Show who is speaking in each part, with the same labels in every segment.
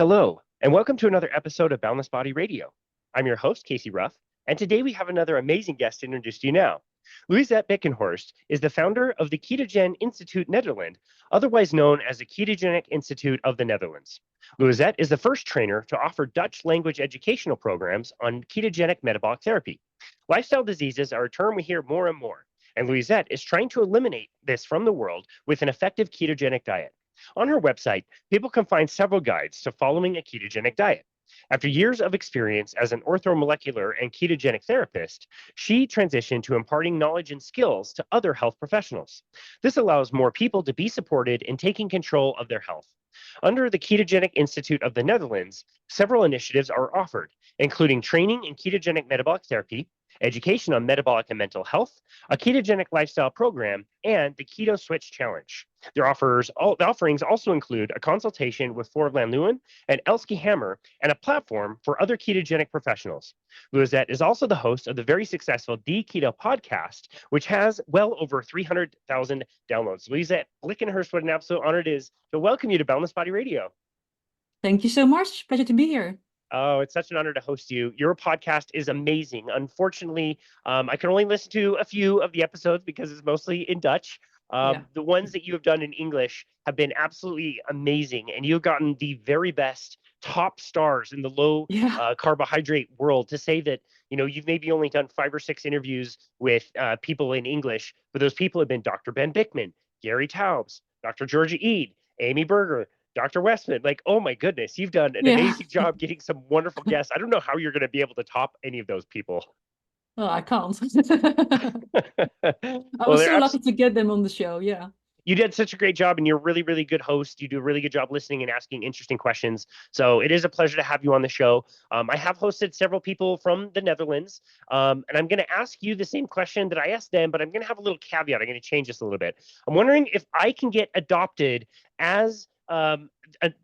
Speaker 1: Hello, and welcome to another episode of Boundless Body Radio. I'm your host, Casey Ruff, and today we have another amazing guest to introduce to you now. Louisette Blikkenhorst is the founder of the Ketogenic Instituut Nederland, otherwise known as the Ketogenic Institute of the Netherlands. Louisette is the first trainer to offer Dutch language educational programs on ketogenic metabolic therapy. Lifestyle diseases are a term we hear more and more, and Louisette is trying to eliminate this from the world with an effective ketogenic diet. On her website, people can find several guides to following a ketogenic diet. After years of experience as an orthomolecular and ketogenic therapist, she transitioned to imparting knowledge and skills to other health professionals. This allows more people to be supported in taking control of their health. Under the Ketogenic Institute of the Netherlands, several initiatives are offered, including training in ketogenic metabolic therapy, education on metabolic and mental health, a ketogenic lifestyle program, and the Keto Switch challenge. The offerings also include a consultation with Floor van Leeuwen and Elske and a platform for other ketogenic professionals. Louisette is also the host of the very successful D Keto podcast, which has well over 300,000 downloads. Louisette Blikkenhorst, what an absolute honor it is to welcome you to Boundless Body Radio.
Speaker 2: Thank you so much. Pleasure to be here.
Speaker 1: Oh, it's such an honor to host you. Your podcast is amazing. Unfortunately, I can only listen to a few of the episodes because it's mostly in Dutch. The ones that you have done in English have been absolutely amazing, and you've gotten the very best top stars in the low carbohydrate world. To say that, you've maybe only done 5 or 6 interviews with people in English, but those people have been Dr. Ben Bickman, Gary Taubes, Dr. Georgia Ede, Amy Berger, Dr. Westman. Like, oh my goodness, you've done an amazing job getting some wonderful guests. I don't know how you're going to be able to top any of those people.
Speaker 2: Oh, I can't. I
Speaker 1: Well,
Speaker 2: was so lucky to get them on the show. Yeah.
Speaker 1: You did such a great job, and you're a really, really good host. You do a really good job listening and asking interesting questions. So it is a pleasure to have you on the show. I have hosted several people from the Netherlands, and I'm going to ask you the same question that I asked them, but I'm going to have a little caveat. I'm going to change this a little bit. I'm wondering if I can get adopted as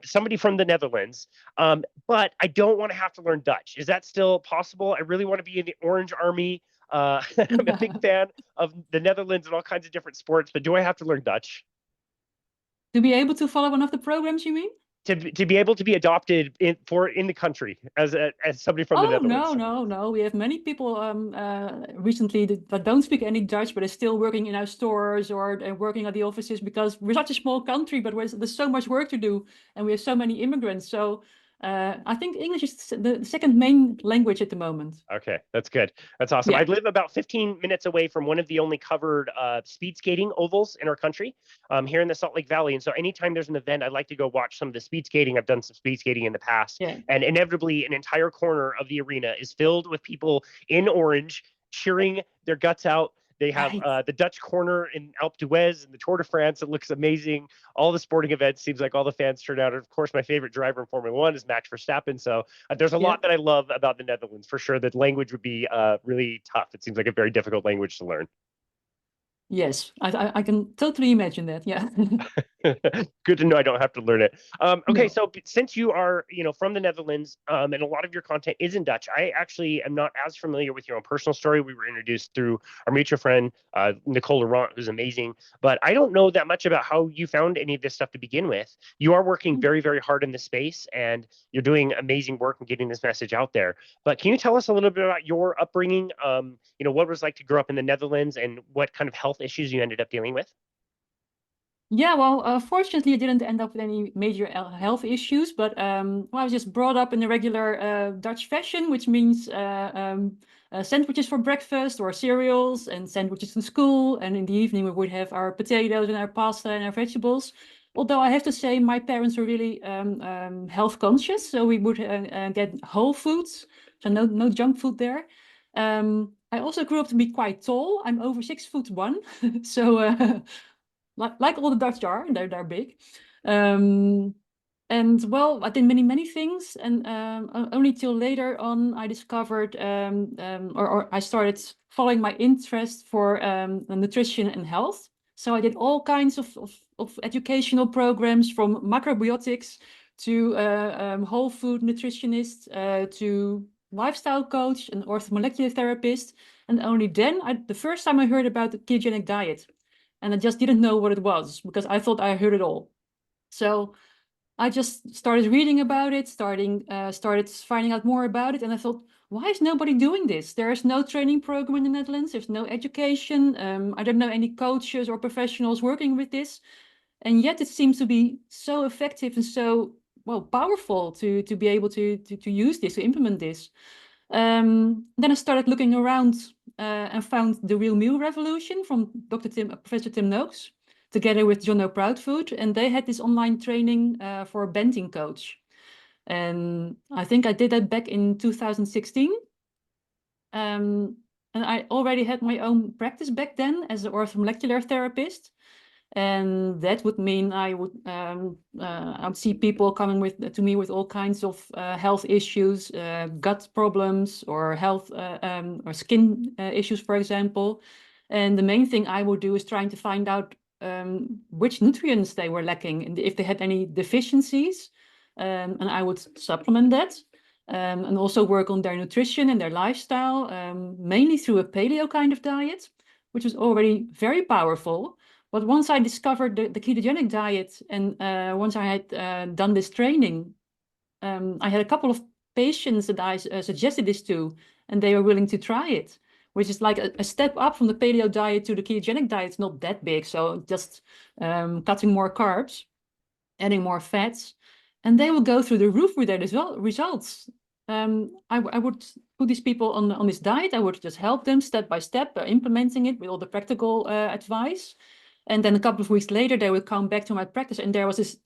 Speaker 1: somebody from the Netherlands, but I don't want to have to learn Dutch. Is that still possible? I really want to be in the Orange Army. I'm a big fan of the Netherlands and all kinds of different sports, but do I have to learn Dutch?
Speaker 2: To be able to follow one of the programs, you mean?
Speaker 1: To be able to be adopted in the country as somebody from the Netherlands.
Speaker 2: No. We have many people recently that don't speak any Dutch, but are still working in our stores or working at the offices, because we're such a small country, but there's so much work to do, and we have so many immigrants. So I think English is the second main language at the moment.
Speaker 1: Okay, that's good. That's awesome.
Speaker 2: Yeah.
Speaker 1: I live about 15 minutes away from one of the only covered speed skating ovals in our country, here in the Salt Lake Valley. And so anytime there's an event, I'd like to go watch some of the speed skating. I've done some speed skating in the past.
Speaker 2: Yeah.
Speaker 1: And inevitably, an entire corner of the arena is filled with people in orange cheering their guts out. They have the Dutch corner in Alpe d'Huez and the Tour de France. It looks amazing. All the sporting events, seems like all the fans turn out. And of course, my favorite driver in Formula One is Max Verstappen. So there's a lot that I love about the Netherlands. For sure, the language would be really tough. It seems like a very difficult language to learn.
Speaker 2: Yes, I can totally imagine that. Yeah.
Speaker 1: Good to know I don't have to learn it. Okay,
Speaker 2: No.
Speaker 1: so since you are, from the Netherlands, and a lot of your content is in Dutch, I actually am not as familiar with your own personal story. We were introduced through our mutual friend, Nicole Laurent, who's amazing, but I don't know that much about how you found any of this stuff to begin with. You are working very, very hard in this space, and you're doing amazing work in getting this message out there. But can you tell us a little bit about your upbringing? What it was like to grow up in the Netherlands and what kind of health issues you ended up dealing with?
Speaker 2: Yeah, well, fortunately, I didn't end up with any major health issues, but I was just brought up in the regular Dutch fashion, which means sandwiches for breakfast or cereals and sandwiches in school. And in the evening, we would have our potatoes and our pasta and our vegetables. Although I have to say, my parents were really health conscious, so we would get whole foods, so no junk food there. I also grew up to be quite tall. I'm over 6'1", so. Like all the Dutch are, they're big. And well, I did many things, and only till later on I discovered, or I started following my interest for nutrition and health. So I did all kinds of educational programs, from macrobiotics to whole food nutritionist to lifestyle coach and orthomolecular therapist. And only then, the first time I heard about the ketogenic diet. And I just didn't know what it was, because I thought I heard it all. So I just started reading about it, started finding out more about it, and I thought, why is nobody doing this? There is no training program in the Netherlands. There's no education. I don't know any coaches or professionals working with this, and yet it seems to be so effective and so powerful to be able to use this, to implement this. Then I started looking around and found the Real Meal Revolution from Professor Tim Noakes, together with John O'Proudfoot, and they had this online training for a bending coach. And I think I did that back in 2016. And I already had my own practice back then as an orthomolecular therapist. And that would mean I would see people coming to me with all kinds of health issues, gut problems, or health or skin issues, for example. And the main thing I would do is trying to find out which nutrients they were lacking and if they had any deficiencies. And I would supplement that. And also work on their nutrition and their lifestyle, mainly through a paleo kind of diet, which was already very powerful. But once I discovered the ketogenic diet, and once I had done this training, I had a couple of patients that I suggested this to, and they were willing to try it, which is like a step up from the paleo diet to the ketogenic diet. It's not that big, so just cutting more carbs, adding more fats, and they will go through the roof with their results. I would put these people on this diet. I would just help them step by step, implementing it with all the practical advice. And then a couple of weeks later, they would come back to my practice, and there was this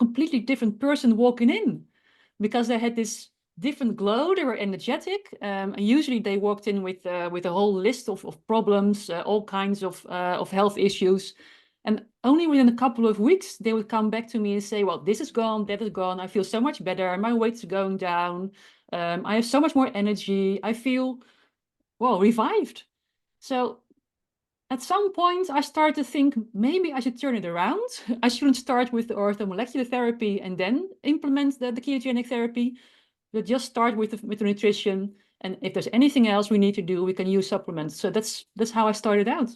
Speaker 2: completely different person walking in, because they had this different glow. They were energetic, and usually they walked in with a whole list of problems, all kinds of health issues. And only within a couple of weeks, they would come back to me and say, well, this is gone, that is gone. I feel so much better. My weight's going down. I have so much more energy. I feel, revived. So at some point, I started to think maybe I should turn it around. I shouldn't start with the orthomolecular therapy and then implement the ketogenic therapy, but just start with the nutrition. And if there's anything else we need to do, we can use supplements. So that's how I started out.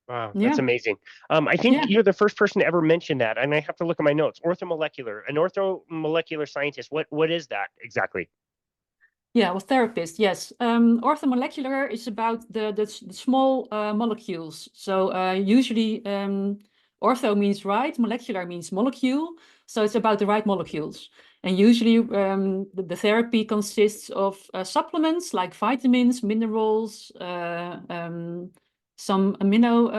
Speaker 1: Wow,
Speaker 2: Yeah.
Speaker 1: that's amazing. I think you're the first person to ever mention that, and I have to look at my notes. Orthomolecular, an orthomolecular scientist. What is that exactly?
Speaker 2: Yeah, well, therapist, yes. Orthomolecular is about the small molecules. So usually ortho means right, molecular means molecule. So it's about the right molecules. And usually the therapy consists of supplements like vitamins, minerals, some amino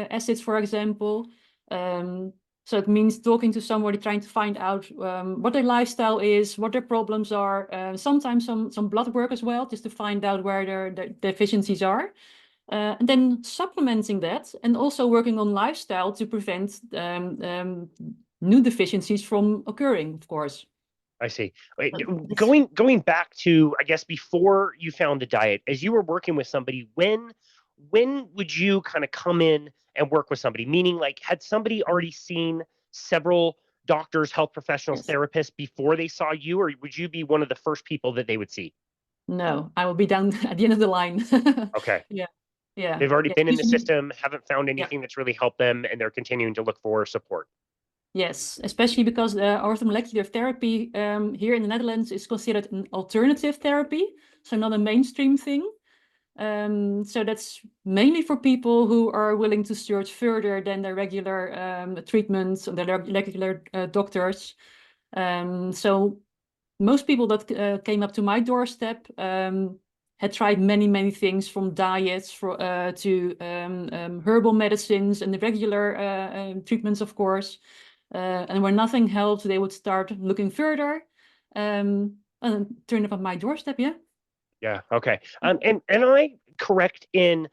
Speaker 2: acids, for example. So it means talking to somebody, trying to find out what their lifestyle is, what their problems are. Sometimes some blood work as well, just to find out where their deficiencies are. And then supplementing that, and also working on lifestyle to prevent new deficiencies from occurring, of course.
Speaker 1: I see. Wait, going back to, I guess, before you found the diet, as you were working with somebody, when would you kind of come in and work with somebody? Meaning, like, had somebody already seen several doctors, health professionals, therapists before they saw you, or would you be one of the first people that they would see?
Speaker 2: No, I will be down at the end of the line.
Speaker 1: Okay.
Speaker 2: Yeah.
Speaker 1: They've already been in the system, haven't found anything that's really helped them, and they're continuing to look for support.
Speaker 2: Yes, especially because orthomolecular therapy here in the Netherlands is considered an alternative therapy, so not a mainstream thing. So that's mainly for people who are willing to search further than their regular treatments or their regular doctors. So most people that came up to my doorstep had tried many things, from diets to herbal medicines and the regular treatments, of course. And when nothing helped, they would start looking further and turn up at my doorstep.
Speaker 1: Yeah. Okay. And am I correct in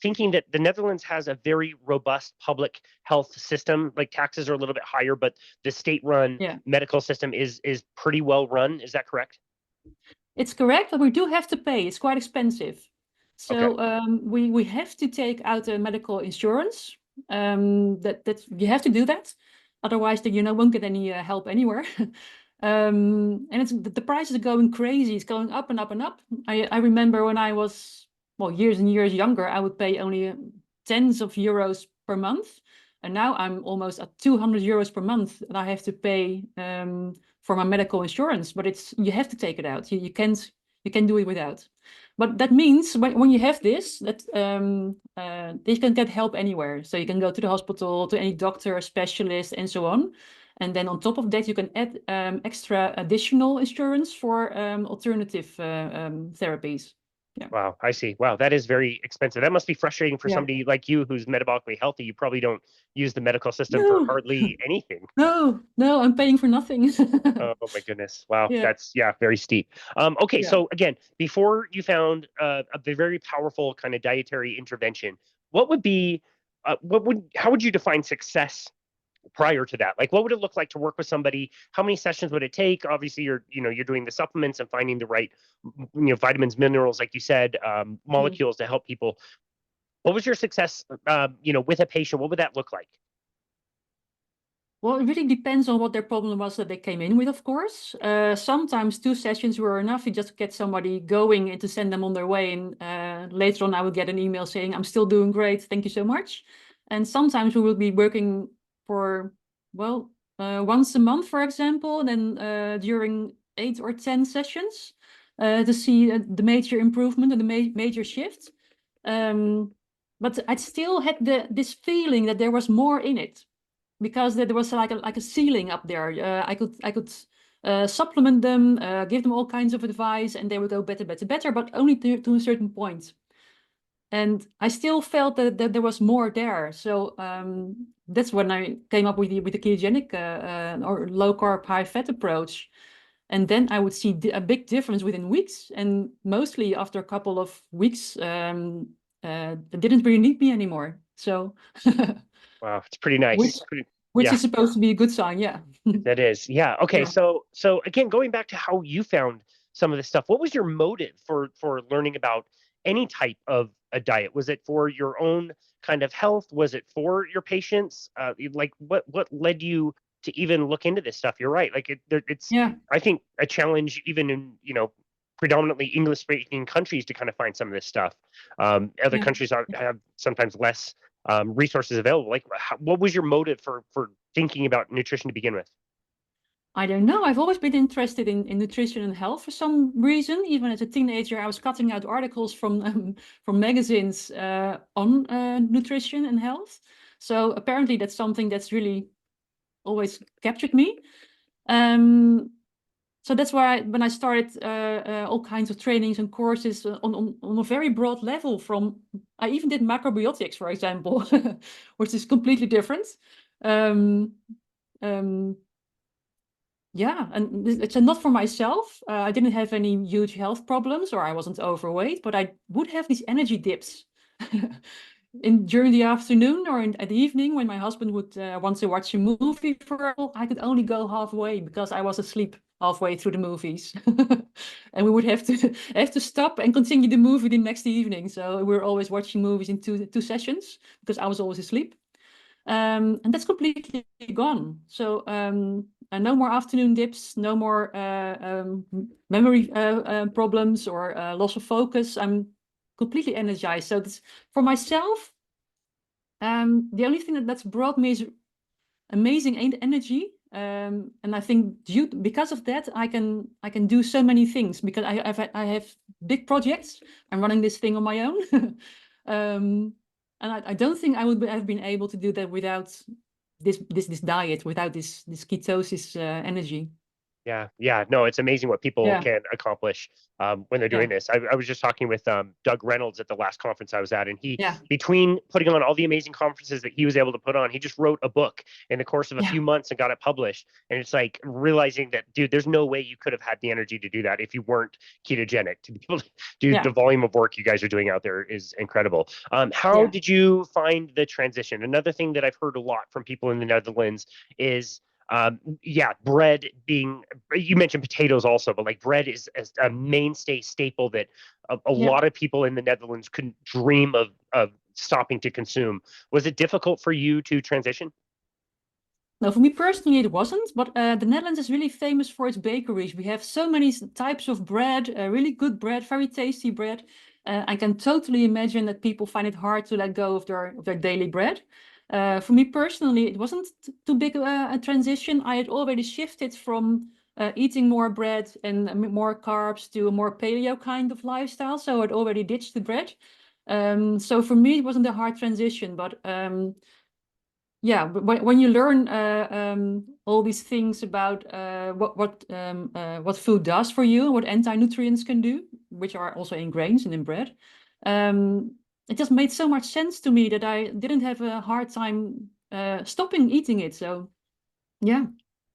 Speaker 1: thinking that the Netherlands has a very robust public health system? Like, taxes are a little bit higher, but the state-run medical system is pretty well run. Is that correct?
Speaker 2: It's correct, but we do have to pay. It's quite expensive. So we have to take out a medical insurance. That you have to do that. Otherwise, you won't get any help anywhere. And the prices are going crazy. It's going up and up and up. I remember when I was years and years younger, I would pay only tens of euros per month. And now I'm almost at 200 euros per month that I have to pay for my medical insurance. But you have to take it out. You can't do it without. But that means when you have this, that you can get help anywhere. So you can go to the hospital, to any doctor, specialist, and so on. And then on top of that, you can add extra additional insurance for alternative therapies. Yeah.
Speaker 1: Wow, I see. Wow, that is very expensive. That must be frustrating for
Speaker 2: Yeah.
Speaker 1: somebody like you who's metabolically healthy. You probably don't use the medical system for
Speaker 2: No.
Speaker 1: hardly anything.
Speaker 2: No, I'm paying for nothing.
Speaker 1: Oh my goodness. Wow,
Speaker 2: Yeah.
Speaker 1: that's very steep. Okay,
Speaker 2: Yeah.
Speaker 1: so again, before you found a very powerful kind of dietary intervention, how would you define success prior to that? Like, what would it look like to work with somebody? How many sessions would it take? Obviously, you're doing the supplements and finding the right, vitamins, minerals, like you said, molecules to help people. What was your success, with a patient? What would that look like?
Speaker 2: Well, it really depends on what their problem was that they came in with, of course. Sometimes 2 sessions were enough to just get somebody going and to send them on their way. And later on, I would get an email saying, I'm still doing great. Thank you so much. And sometimes we will be working for, once a month, for example, then during 8 or 10 sessions to see the major improvement and the major shift. But I still had this feeling that there was more in it, because there was like a ceiling up there. I could supplement them, give them all kinds of advice, and they would go better, but only to a certain point. And I still felt that there was more there. So that's when I came up with the ketogenic or low carb, high fat approach. And then I would see a big difference within weeks. And mostly after a couple of weeks, they didn't really need me anymore. So
Speaker 1: Wow, it's pretty nice.
Speaker 2: which
Speaker 1: Yeah,
Speaker 2: is supposed to be a good sign, yeah.
Speaker 1: that is. Yeah. Okay.
Speaker 2: Yeah.
Speaker 1: So again, going back to how you found some of this stuff, what was your motive for learning about any type of a diet? Was it for your own kind of health? Was it for your patients? Like what led you to even look into this stuff? You're right. Like it's
Speaker 2: Yeah.
Speaker 1: I think a challenge even in predominantly English speaking countries to kind of find some of this stuff. Other
Speaker 2: Yeah.
Speaker 1: countries have sometimes less resources available. Like, what was your motive for thinking about nutrition to begin with?
Speaker 2: I don't know. I've always been interested in nutrition and health for some reason. Even as a teenager, I was cutting out articles from magazines on nutrition and health. So apparently that's something that's really always captured me. So that's why when I started all kinds of trainings and courses on a very broad level, I even did macrobiotics, for example, which is completely different. Um, um, yeah, and it's not for myself. I didn't have any huge health problems, or I wasn't overweight, but I would have these energy dips during the afternoon or at the evening when my husband would want to watch a movie. I could only go halfway because I was asleep halfway through the movies, and we would have to stop and continue the movie the next evening. So we were always watching movies in two sessions because I was always asleep. And that's completely gone. So no more afternoon dips, no more memory problems or loss of focus. I'm completely energized. So for myself, the only thing that's brought me is amazing energy. And I think because of that, I can do so many things because I have big projects. I'm running this thing on my own. And I don't think I would have been able to do that without this diet, without this ketosis energy.
Speaker 1: Yeah. No, it's amazing what people
Speaker 2: Yeah.
Speaker 1: can accomplish when they're doing this. I was just talking with Doug Reynolds at the last conference I was at, and between putting on all the amazing conferences that he was able to put on, he just wrote a book in the course of a few months and got it published. And it's like realizing that, dude, there's no way you could have had the energy to do that if you weren't ketogenic. To be able to do the volume of work you guys are doing out there is incredible. How did you find the transition? Another thing that I've heard a lot from people in the Netherlands is bread being, you mentioned potatoes also, but like bread is a mainstay staple that a lot of people in the Netherlands couldn't dream of stopping to consume. Was it difficult for you to transition?
Speaker 2: No, for me personally, it wasn't. But the Netherlands is really famous for its bakeries. We have so many types of bread, really good bread, very tasty bread. I can totally imagine that people find it hard to let go of their daily bread. For me personally, it wasn't too big a transition. I had already shifted from eating more bread and more carbs to a more paleo kind of lifestyle. So I'd already ditched the bread. So for me, it wasn't a hard transition, but yeah, but when you learn all these things about what food does for you, what anti-nutrients can do, which are also in grains and in bread, it just made so much sense to me that I didn't have a hard time stopping eating it. So yeah.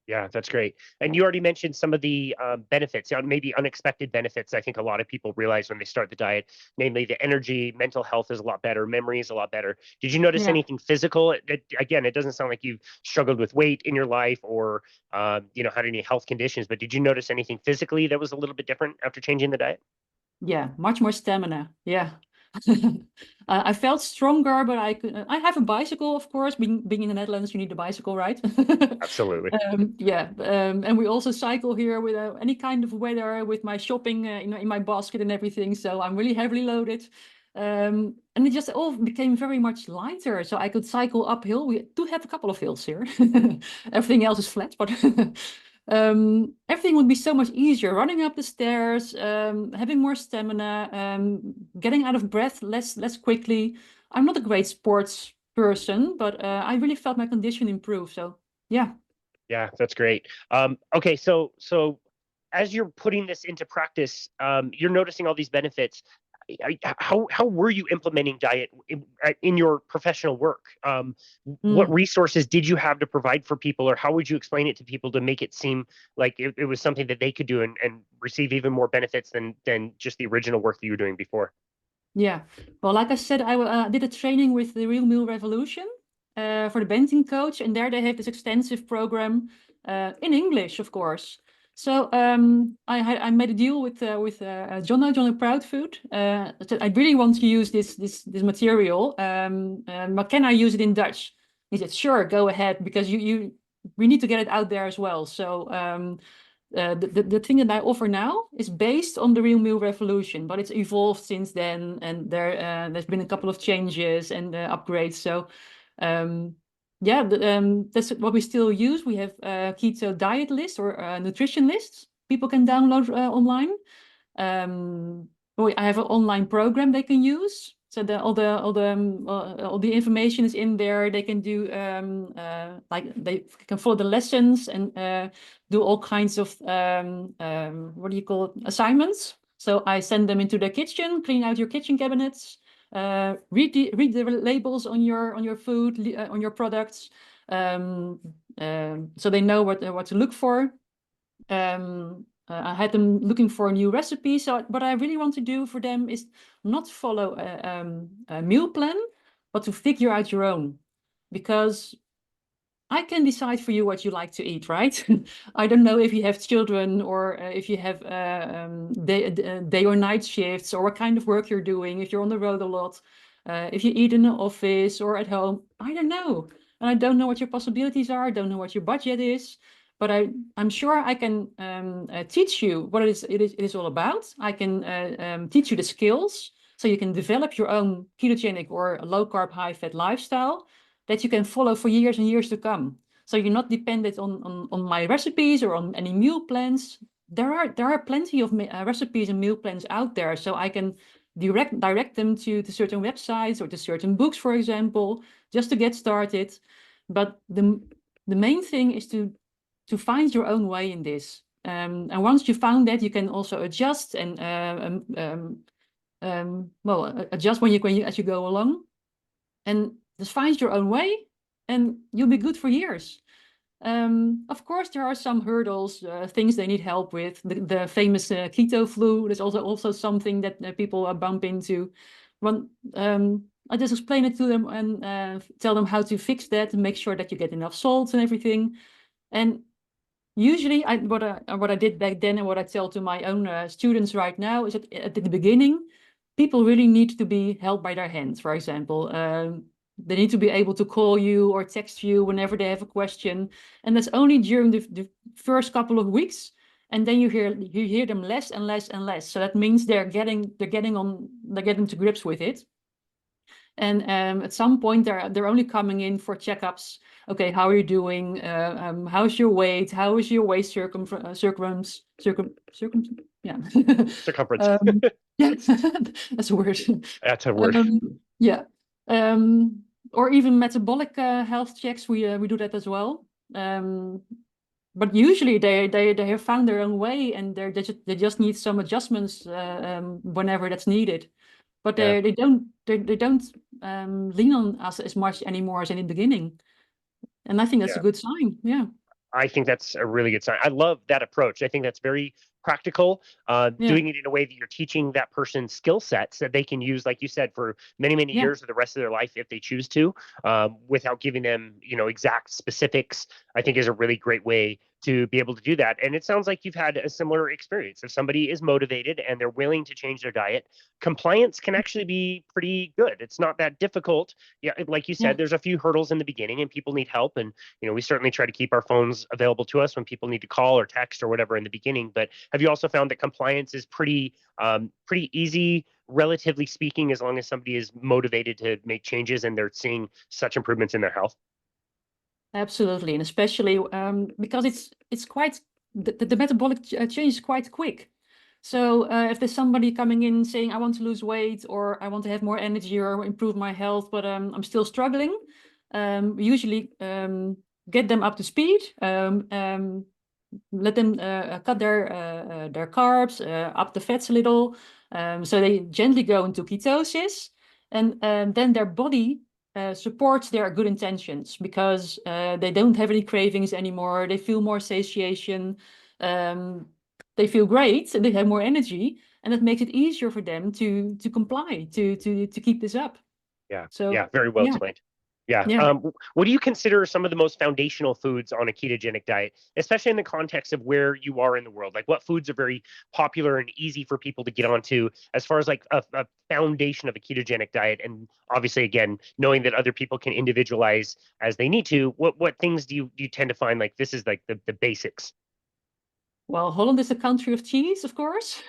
Speaker 1: Yeah, that's great. And you already mentioned some of the benefits, maybe unexpected benefits. I think a lot of people realize when they start the diet, namely the energy, mental health is a lot better, memory is a lot better. Did you notice
Speaker 2: Yeah.
Speaker 1: anything physical? Again, it doesn't sound like you've struggled with weight in your life or had any health conditions, but did you notice anything physically that was a little bit different after changing the diet?
Speaker 2: Yeah, much more stamina. Yeah. I felt stronger, but I have a bicycle, of course. Being in the Netherlands, you need a bicycle, right?
Speaker 1: Absolutely.
Speaker 2: Yeah, and we also cycle here with any kind of weather, with my shopping in my basket and everything. So I'm really heavily loaded. And it just all became very much lighter. So I could cycle uphill. We do have a couple of hills here. Everything else is flat, but everything would be so much easier. Running up the stairs, having more stamina, getting out of breath less quickly. I'm not a great sports person, but I really felt my condition improve. So yeah.
Speaker 1: Yeah, that's great. Okay, so as you're putting this into practice, you're noticing all these benefits. How were you implementing diet in your professional work? What resources did you have to provide for people, or how would you explain it to people to make it seem like it was something that they could do and receive even more benefits than just the original work that you were doing before?
Speaker 2: Yeah. Well, like I said, I did a training with the Real Meal Revolution for the Benton coach, and there they have this extensive program in English, of course. So I made a deal with John Proudfood. Said, I really want to use this material, but can I use it in Dutch? He said, sure, go ahead, because we need to get it out there as well. So the thing that I offer now is based on the Real Meal Revolution, but it's evolved since then, and there's been a couple of changes and upgrades. So yeah, that's what we still use. We have keto diet lists or nutrition lists people can download online. I have an online program they can use. So all the information is in there. They can do like they can follow the lessons and do all kinds of what do you call it, assignments. So I send them into the kitchen, clean out your kitchen cabinets, read the labels on your food, on your products, so they know what to look for. I had them looking for a new recipe. So what I really want to do for them is not follow a meal plan, but to figure out your own. Because I can decide for you what you like to eat, right? I don't know if you have children or if you have day or night shifts, or what kind of work you're doing, if you're on the road a lot, if you eat in the office or at home. I don't know. And I don't know what your possibilities are. I don't know what your budget is. But I'm sure I can teach you what it is all about. I can teach you the skills so you can develop your own ketogenic or low carb, high fat lifestyle that you can follow for years and years to come. So you're not dependent on my recipes or on any meal plans. There are plenty of recipes and meal plans out there, so I can direct them to certain websites or to certain books, for example, just to get started. But the main thing is to find your own way in this. And once you found that, you can also adjust and adjust when you as you go along, and just find your own way, and you'll be good for years. Of course, there are some hurdles, things they need help with. The famous keto flu. There's also something that people bump into. When I just explain it to them and tell them how to fix that and make sure that you get enough salt and everything. And usually, what I did back then and what I tell to my own students right now is that at the beginning, people really need to be held by their hands. For example, they need to be able to call you or text you whenever they have a question, and that's only during the first couple of weeks. And then you hear them less and less and less. So that means they're getting to grips with it. And at some point, they're only coming in for checkups. Okay, how are you doing? How's your weight? How is your waist yeah.
Speaker 1: Circumference.
Speaker 2: Yeah, that's a word.
Speaker 1: That's a word.
Speaker 2: Yeah. Um, or even metabolic health checks. We do that as well. But usually they have found their own way, and they just need some adjustments whenever that's needed. But
Speaker 1: Yeah.
Speaker 2: they don't lean on us as much anymore as in the beginning, and I think that's a
Speaker 1: Yeah.
Speaker 2: good sign. Yeah.
Speaker 1: I think that's a really good sign. I love that approach. I think that's very practical,
Speaker 2: Yeah.
Speaker 1: doing it in a way that you're teaching that person skill sets that they can use, like you said, for many, many
Speaker 2: Yeah.
Speaker 1: years or the rest of their life if they choose to, without giving them, exact specifics. I think is a really great way to be able to do that. And it sounds like you've had a similar experience. If somebody is motivated and they're willing to change their diet, compliance can actually be pretty good. It's not that difficult. Yeah, like you
Speaker 2: Yeah.
Speaker 1: said, there's a few hurdles in the beginning and people need help. And we certainly try to keep our phones available to us when people need to call or text or whatever in the beginning. But have you also found that compliance is pretty easy, relatively speaking, as long as somebody is motivated to make changes and they're seeing such improvements in their health?
Speaker 2: Absolutely, and especially because it's quite the metabolic change is quite quick. So if there's somebody coming in saying I want to lose weight or I want to have more energy or improve my health, but I'm still struggling, we usually get them up to speed. Let them cut their carbs, up the fats a little, so they gently go into ketosis, and then their body supports their good intentions because they don't have any cravings anymore. They feel more satiation. They feel great and they have more energy, and it makes it easier for them to comply to keep this up.
Speaker 1: Yeah,
Speaker 2: So
Speaker 1: yeah, very well
Speaker 2: yeah,
Speaker 1: explained. Yeah.
Speaker 2: yeah.
Speaker 1: What do you consider some of the most foundational foods on a ketogenic diet, especially in the context of where you are in the world? Like, what foods are very popular and easy for people to get onto as far as like a foundation of a ketogenic diet? And obviously, again, knowing that other people can individualize as they need to, what things do you tend to find like this is like the basics?
Speaker 2: Well, Holland is a country of cheese, of course.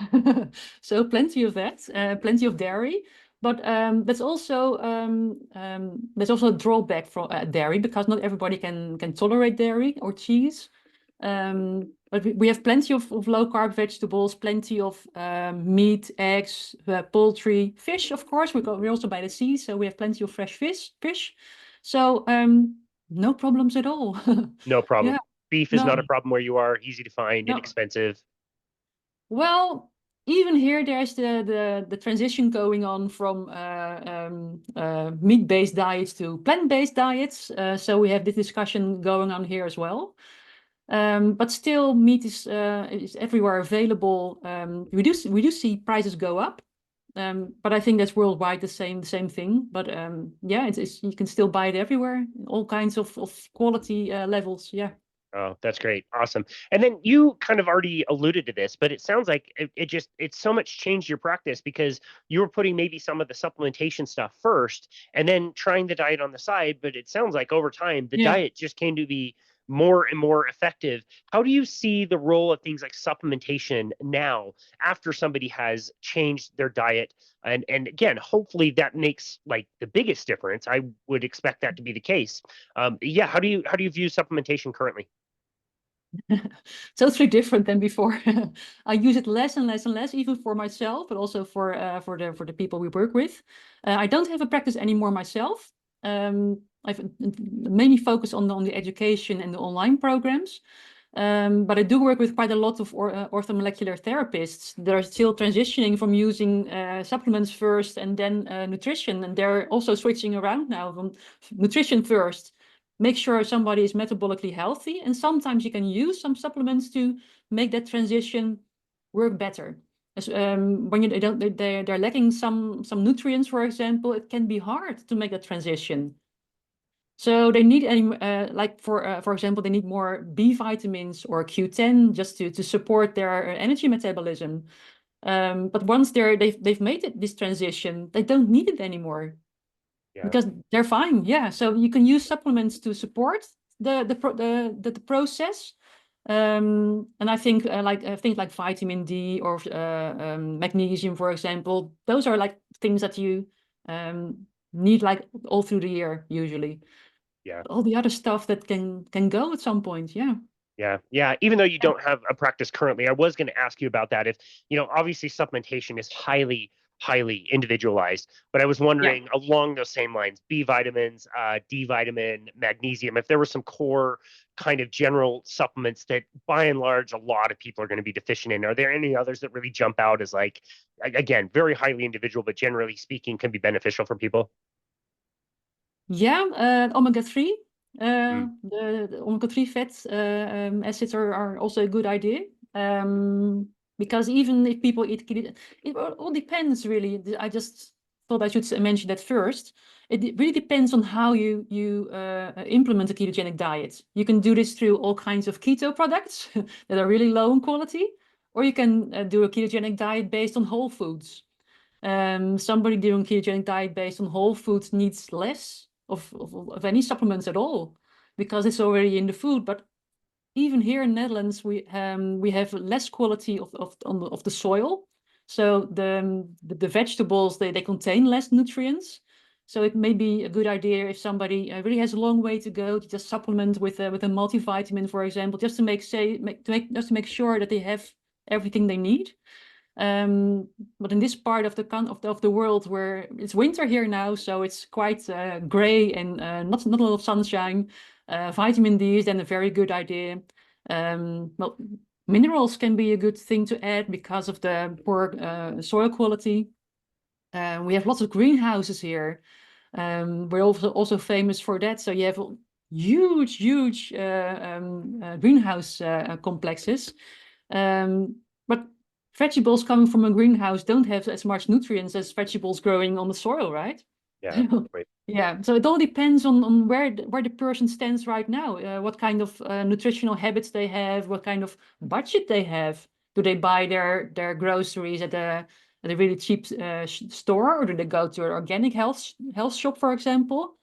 Speaker 2: So plenty of that, plenty of dairy. But there's also a drawback from dairy because not everybody can tolerate dairy or cheese. But we have plenty of low carb vegetables, plenty of meat, eggs, poultry, fish. Of course, we're also by the sea, so we have plenty of fresh fish. So no problems at all.
Speaker 1: No
Speaker 2: Yeah,
Speaker 1: problem. Beef is
Speaker 2: no,
Speaker 1: not a problem where you are, easy to find,
Speaker 2: no.
Speaker 1: inexpensive.
Speaker 2: Well, even here, there's the transition going on from meat-based diets to plant-based diets. So we have this discussion going on here as well. But still, meat is everywhere available. We do see prices go up, but I think that's worldwide the same thing. But yeah, it's you can still buy it everywhere, all kinds of quality levels. Yeah.
Speaker 1: Oh, that's great. Awesome. And then you kind of already alluded to this, but it sounds like it's so much changed your practice because you were putting maybe some of the supplementation stuff first and then trying the diet on the side. But it sounds like over time, the
Speaker 2: Yeah.
Speaker 1: diet just came to be more and more effective. How do you see the role of things like supplementation now after somebody has changed their diet? And again, hopefully that makes like the biggest difference. I would expect that to be the case. Yeah, how do you view supplementation currently?
Speaker 2: Totally different than before. I use it less and less and less, even for myself, but also for the people we work with. I don't have a practice anymore myself. I've mainly focused on the education and the online programs. But I do work with quite a lot of orthomolecular therapists that are still transitioning from using supplements first and then nutrition. And they're also switching around now from nutrition first. Make sure somebody is metabolically healthy. And sometimes you can use some supplements to make that transition work better. As, when they're lacking some nutrients, for example, it can be hard to make that transition. So they need like for example, they need more B vitamins or Q10 just to support their energy metabolism. But once they've made this transition, they don't need it anymore
Speaker 1: Yeah.
Speaker 2: because they're fine. Yeah, so you can use supplements to support the process. And I think things like vitamin D or magnesium, for example, those are like things that you need like all through the year usually.
Speaker 1: Yeah.
Speaker 2: All the other stuff that can go at some point. Yeah.
Speaker 1: Yeah. Even though you don't have a practice currently, I was going to ask you about that. If, obviously supplementation is highly individualized, but I was wondering along those same lines, B vitamins, D vitamin, magnesium, if there were some core kind of general supplements that by and large, a lot of people are going to be deficient in. Are there any others that really jump out as like, again, very highly individual, but generally speaking, can be beneficial for people?
Speaker 2: Yeah, omega-3.
Speaker 1: Mm,
Speaker 2: The omega-3 fat acids are also a good idea. Because even if people eat keto, it all depends really. I just thought I should mention that first. It really depends on how you implement a ketogenic diet. You can do this through all kinds of keto products that are really low in quality, or you can do a ketogenic diet based on whole foods. Somebody doing ketogenic diet based on whole foods needs less of any supplements at all because it's already in the food. But even here in Netherlands, we have less quality of the soil. So the vegetables, they contain less nutrients. So it may be a good idea if somebody really has a long way to go to just supplement with a multivitamin, for example, just to make sure that they have everything they need. But in this part of the world where it's winter here now, so it's quite gray and not a lot of sunshine. Vitamin D is then a very good idea. Well, minerals can be a good thing to add because of the poor soil quality. We have lots of greenhouses here. We're also famous for that. So you have huge greenhouse complexes. But vegetables coming from a greenhouse don't have as much nutrients as vegetables growing on the soil, right?
Speaker 1: yeah. Right.
Speaker 2: Yeah, so it all depends on where the person stands right now, what kind of nutritional habits they have, what kind of budget they have. Do they buy their groceries at a really cheap store, or do they go to an organic health shop, for example?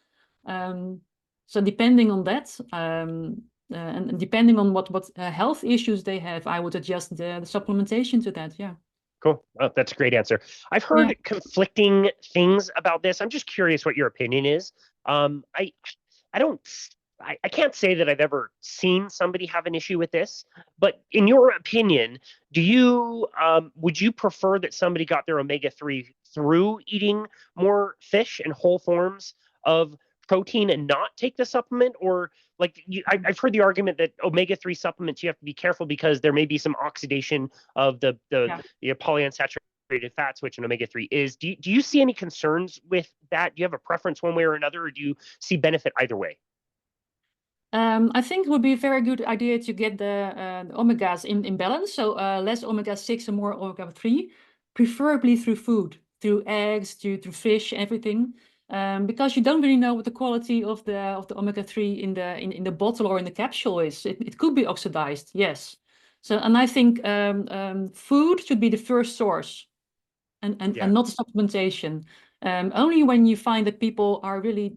Speaker 2: So depending on that, and depending on what health issues they have, I would adjust the supplementation to that. Yeah.
Speaker 1: Cool. Oh, that's a great answer. I've heard
Speaker 2: Yeah.
Speaker 1: conflicting things about this. I'm just curious what your opinion is. I don't, I can't say that I've ever seen somebody have an issue with this, but in your opinion, would you prefer that somebody got their omega-3 through eating more fish and whole forms of protein and not take the supplement? Or I've heard the argument that omega-3 supplements, you have to be careful because there may be some oxidation of the polyunsaturated fats, which an omega-3 is. Do you see any concerns with that? Do you have a preference one way or another, or do you see benefit either way?
Speaker 2: I think it would be a very good idea to get the omegas in balance. So less omega-6 and more omega-3, preferably through food, through eggs, through fish, everything. Because you don't really know what the quality of the omega-3 in the bottle or in the capsule is. It could be oxidized, yes. So, and I think food should be the first source and not supplementation. Only when you find that people are really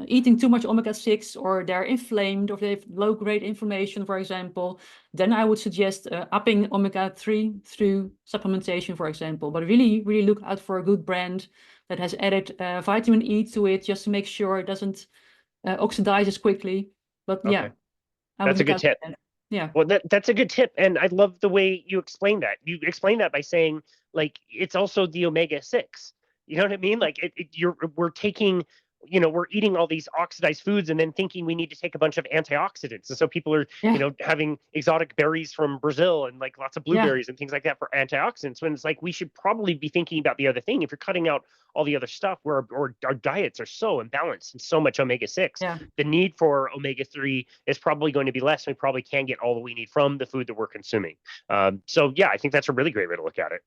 Speaker 2: eating too much omega-6, or they're inflamed, or they have low-grade inflammation, for example, then I would suggest upping omega-3 through supplementation, for example. But really, really look out for a good brand that has added vitamin E to it, just to make sure it doesn't oxidize as quickly. But
Speaker 1: Okay.
Speaker 2: yeah, I would
Speaker 1: That's a
Speaker 2: look
Speaker 1: good
Speaker 2: out for
Speaker 1: tip.
Speaker 2: that. Yeah.
Speaker 1: Well, that's a good tip, and I love the way you explain that. You explain that by saying like it's also the omega-6. You know what I mean? Like we're taking, we're eating all these oxidized foods and then thinking we need to take a bunch of antioxidants. And so people are,
Speaker 2: Yeah.
Speaker 1: having exotic berries from Brazil and like lots of
Speaker 2: Yeah.
Speaker 1: blueberries and things like that for antioxidants. When it's like we should probably be thinking about the other thing. If you're cutting out all the other stuff, where our diets are so imbalanced and so much omega-6,
Speaker 2: Yeah.
Speaker 1: the need for omega-3 is probably going to be less. And we probably can get all that we need from the food that we're consuming. So yeah, I think that's a really great way to look at it.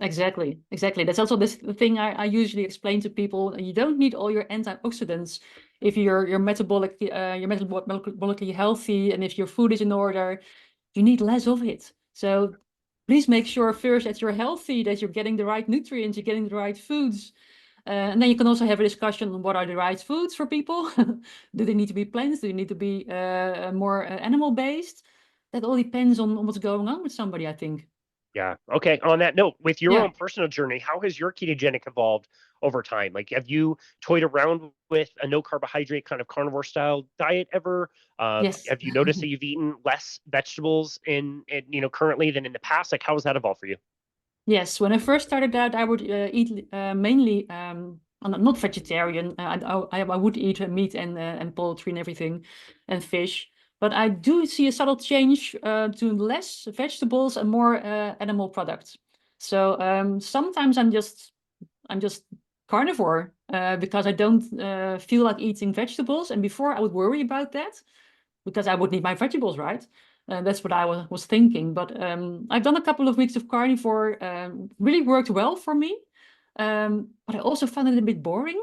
Speaker 2: Exactly. That's also the thing I usually explain to people. You don't need all your antioxidants if you're metabolically healthy, and if your food is in order. You need less of it. So please make sure first that you're healthy, that you're getting the right nutrients, you're getting the right foods. And then you can also have a discussion on what are the right foods for people. Do they need to be plants? Do they need to be more animal based? That all depends on what's going on with somebody, I think.
Speaker 1: Yeah. Okay. On that note, with your
Speaker 2: Yeah.
Speaker 1: own personal journey, how has your ketogenic evolved over time? Like, have you toyed around with a no carbohydrate kind of carnivore style diet ever?
Speaker 2: Yes.
Speaker 1: Have you noticed that you've eaten less vegetables currently than in the past? Like, how has that evolved for you?
Speaker 2: Yes, when I first started out, I would eat mainly not vegetarian. I would eat meat and poultry and everything, and fish. But I do see a subtle change to less vegetables and more animal products. So sometimes I'm just carnivore because I don't feel like eating vegetables. And before I would worry about that because I would need my vegetables, right? That's what I was thinking. But I've done a couple of weeks of carnivore, really worked well for me. But I also found it a bit boring.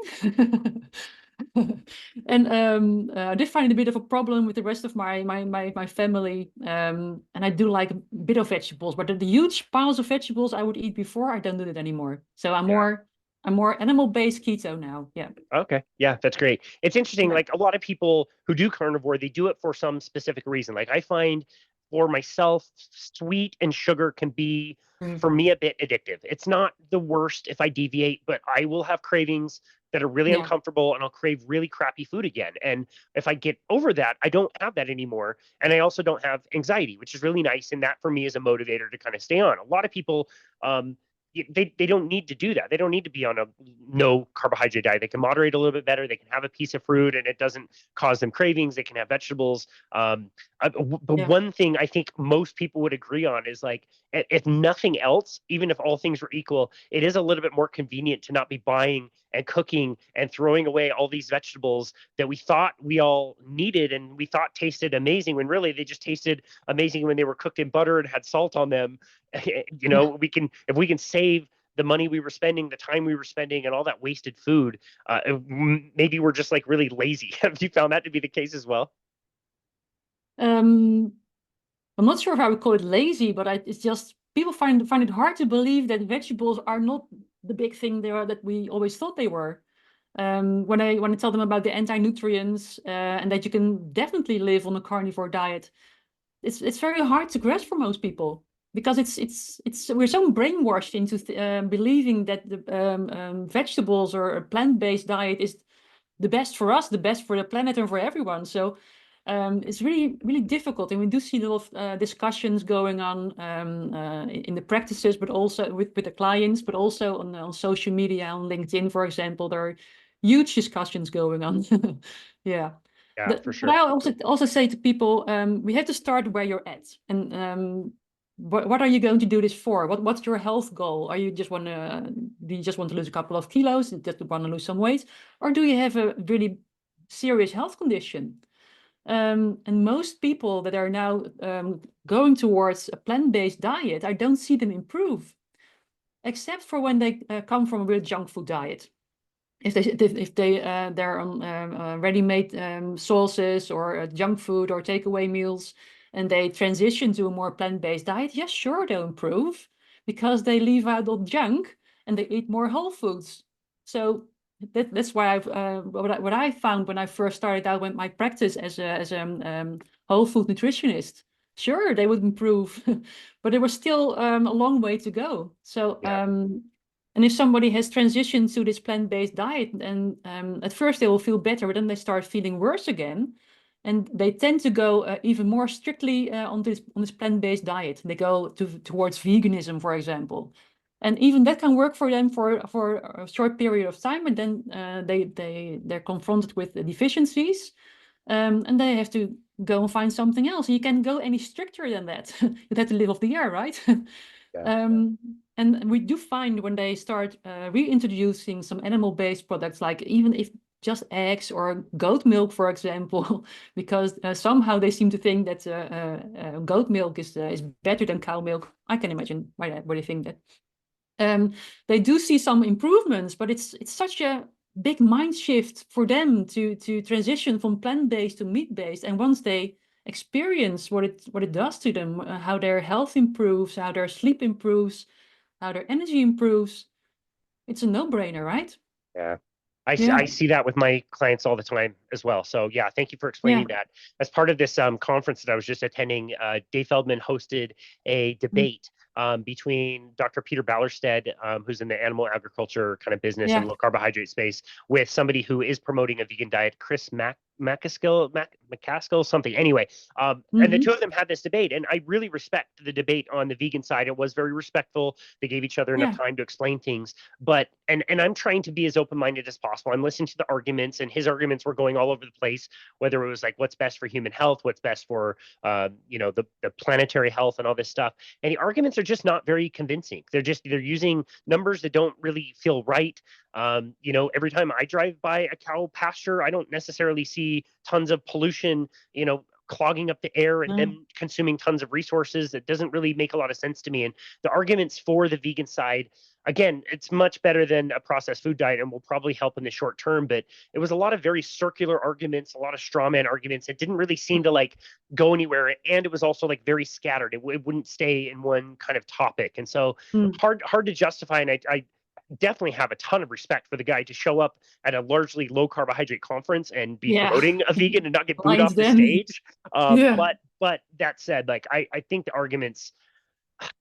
Speaker 2: And I did find it a bit of a problem with the rest of my family. And I do like a bit of vegetables, but the huge piles of vegetables I would eat before, I don't do it anymore. So
Speaker 1: Yeah.
Speaker 2: I'm more animal-based keto now. Yeah.
Speaker 1: Okay. Yeah, that's great. It's interesting.
Speaker 2: Yeah.
Speaker 1: Like a lot of people who do carnivore, they do it for some specific reason. Like I find for myself, sweet and sugar can be
Speaker 2: Mm.
Speaker 1: for me a bit addictive. It's not the worst if I deviate, but I will have cravings that are really
Speaker 2: Yeah.
Speaker 1: uncomfortable and I'll crave really crappy food again. And if I get over that, I don't have that anymore. And I also don't have anxiety, which is really nice. And that for me is a motivator to kind of stay on. A lot of people um, they don't need to do that. They don't need to be on a no carbohydrate diet. They can moderate a little bit better. They can have a piece of fruit and it doesn't cause them cravings. They can have vegetables. The
Speaker 2: Yeah.
Speaker 1: one thing I think most people would agree on is like, if nothing else, even if all things were equal, it is a little bit more convenient to not be buying and cooking and throwing away all these vegetables that we thought we all needed and we thought tasted amazing when really they just tasted amazing when they were cooked in butter and had salt on them.
Speaker 2: Yeah.
Speaker 1: We can, if we can save the money we were spending, the time we were spending, and all that wasted food, maybe we're just like really lazy. Have you found that to be the case as well?
Speaker 2: Um, I'm not sure if I would call it lazy, but it's just people find it hard to believe that vegetables are not the big thing they are that we always thought they were. When I tell them about the anti-nutrients and that you can definitely live on a carnivore diet, it's very hard to grasp for most people because it's we're so brainwashed into believing that the vegetables or a plant-based diet is the best for us, the best for the planet and for everyone. So it's really, really difficult. And we do see a lot of discussions going on in the practices, but also with the clients, but also on social media, on LinkedIn, for example. There are huge discussions going on. Yeah.
Speaker 1: Yeah, for
Speaker 2: But I
Speaker 1: sure.
Speaker 2: also say to people, we have to start where you're at. And what are you going to do this for? What's your health goal? Do you just want to lose a couple of kilos? Just want to lose some weight? Or do you have a really serious health condition? And most people that are now going towards a plant-based diet, I don't see them improve, except for when they come from a real junk food diet. They're on ready-made sauces or junk food or takeaway meals, and they transition to a more plant-based diet, yes, sure, they'll improve because they leave out all junk and they eat more whole foods. So that's why what I found when I first started out with my practice as a whole food nutritionist. Sure, they would improve, but there was still a long way to go. So
Speaker 1: Yeah.
Speaker 2: and if somebody has transitioned to this plant-based diet, and at first they will feel better, but then they start feeling worse again, and they tend to go even more strictly on this plant-based diet. They go towards veganism, for example, and even that can work for them for a short period of time, but then they're confronted with the deficiencies, and they have to go and find something else. You can't go any stricter than that. You'd have to live off the air, right?
Speaker 1: Yeah.
Speaker 2: And we do find when they start reintroducing some animal-based products, like even if just eggs or goat milk, for example, because somehow they seem to think that goat milk is better than cow milk. I can imagine why they think that. They do see some improvements, but it's such a big mind shift for them to transition from plant-based to meat-based. And once they experience what it does to them, how their health improves, how their sleep improves, how their energy improves, it's a no-brainer, right?
Speaker 1: Yeah.
Speaker 2: Yeah.
Speaker 1: I see that with my clients all the time. as well. So yeah, thank you for explaining
Speaker 2: Yeah.
Speaker 1: that. As part of this conference that I was just attending, Dave Feldman hosted a debate between Dr. Peter Ballerstedt, who's in the animal agriculture kind of business and
Speaker 2: Yeah.
Speaker 1: low carbohydrate space, with somebody who is promoting a vegan diet, Chris McCaskill, something. Anyway, and the two of them had this debate, and I really respect the debate on the vegan side. It was very respectful. They gave each other enough
Speaker 2: Yeah.
Speaker 1: time to explain things. But and I'm trying to be as open-minded as possible. I'm listening to the arguments, and his arguments were going all over the place. Whether it was like what's best for human health, what's best for the planetary health, and all this stuff. And the arguments are just not very convincing. They're using numbers that don't really feel right. Every time I drive by a cow pasture, I don't necessarily see tons of pollution, clogging up the air and
Speaker 2: No.
Speaker 1: them consuming tons of resources. That doesn't really make a lot of sense to me. And the arguments for the vegan side, again, it's much better than a processed food diet and will probably help in the short term. But it was a lot of very circular arguments, a lot of straw man arguments. It didn't really seem to like go anywhere. And it was also like very scattered. It wouldn't stay in one kind of topic. And so hard to justify. And I definitely have a ton of respect for the guy to show up at a largely low carbohydrate conference and be
Speaker 2: Yeah.
Speaker 1: promoting a vegan and not get booed
Speaker 2: Lions
Speaker 1: off the
Speaker 2: Den.
Speaker 1: stage.
Speaker 2: Yeah.
Speaker 1: But that said, like I think the arguments,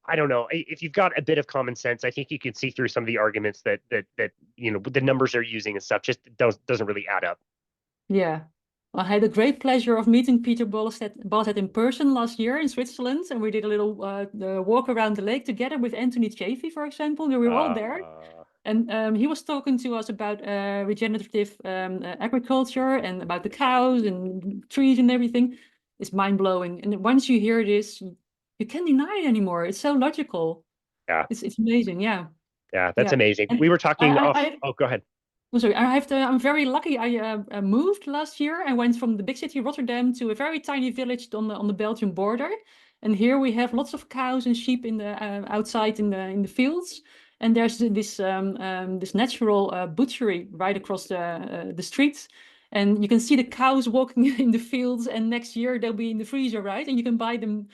Speaker 1: I don't know, if you've got a bit of common sense, I think you can see through some of the arguments that the numbers they're using and stuff just doesn't really add up.
Speaker 2: Yeah. I had a great pleasure of meeting Peter Ballerstedt in person last year in Switzerland, and we did a little walk around the lake together with Anthony Chafee, for example. We were all there, and he was talking to us about regenerative agriculture and about the cows and trees and everything. It's mind-blowing. And once you hear this, you can't deny it anymore. It's so logical.
Speaker 1: Yeah.
Speaker 2: It's amazing. Yeah.
Speaker 1: Yeah, that's
Speaker 2: Yeah.
Speaker 1: amazing.
Speaker 2: And
Speaker 1: We were talking off.
Speaker 2: I
Speaker 1: Oh, go ahead.
Speaker 2: Oh, sorry, I'm very lucky. I moved last year. I went from the big city Rotterdam to a very tiny village on the Belgian border, and here we have lots of cows and sheep in the outside in the fields. And there's this natural butchery right across the streets, and you can see the cows walking in the fields. And next year they'll be in the freezer, right? And you can buy them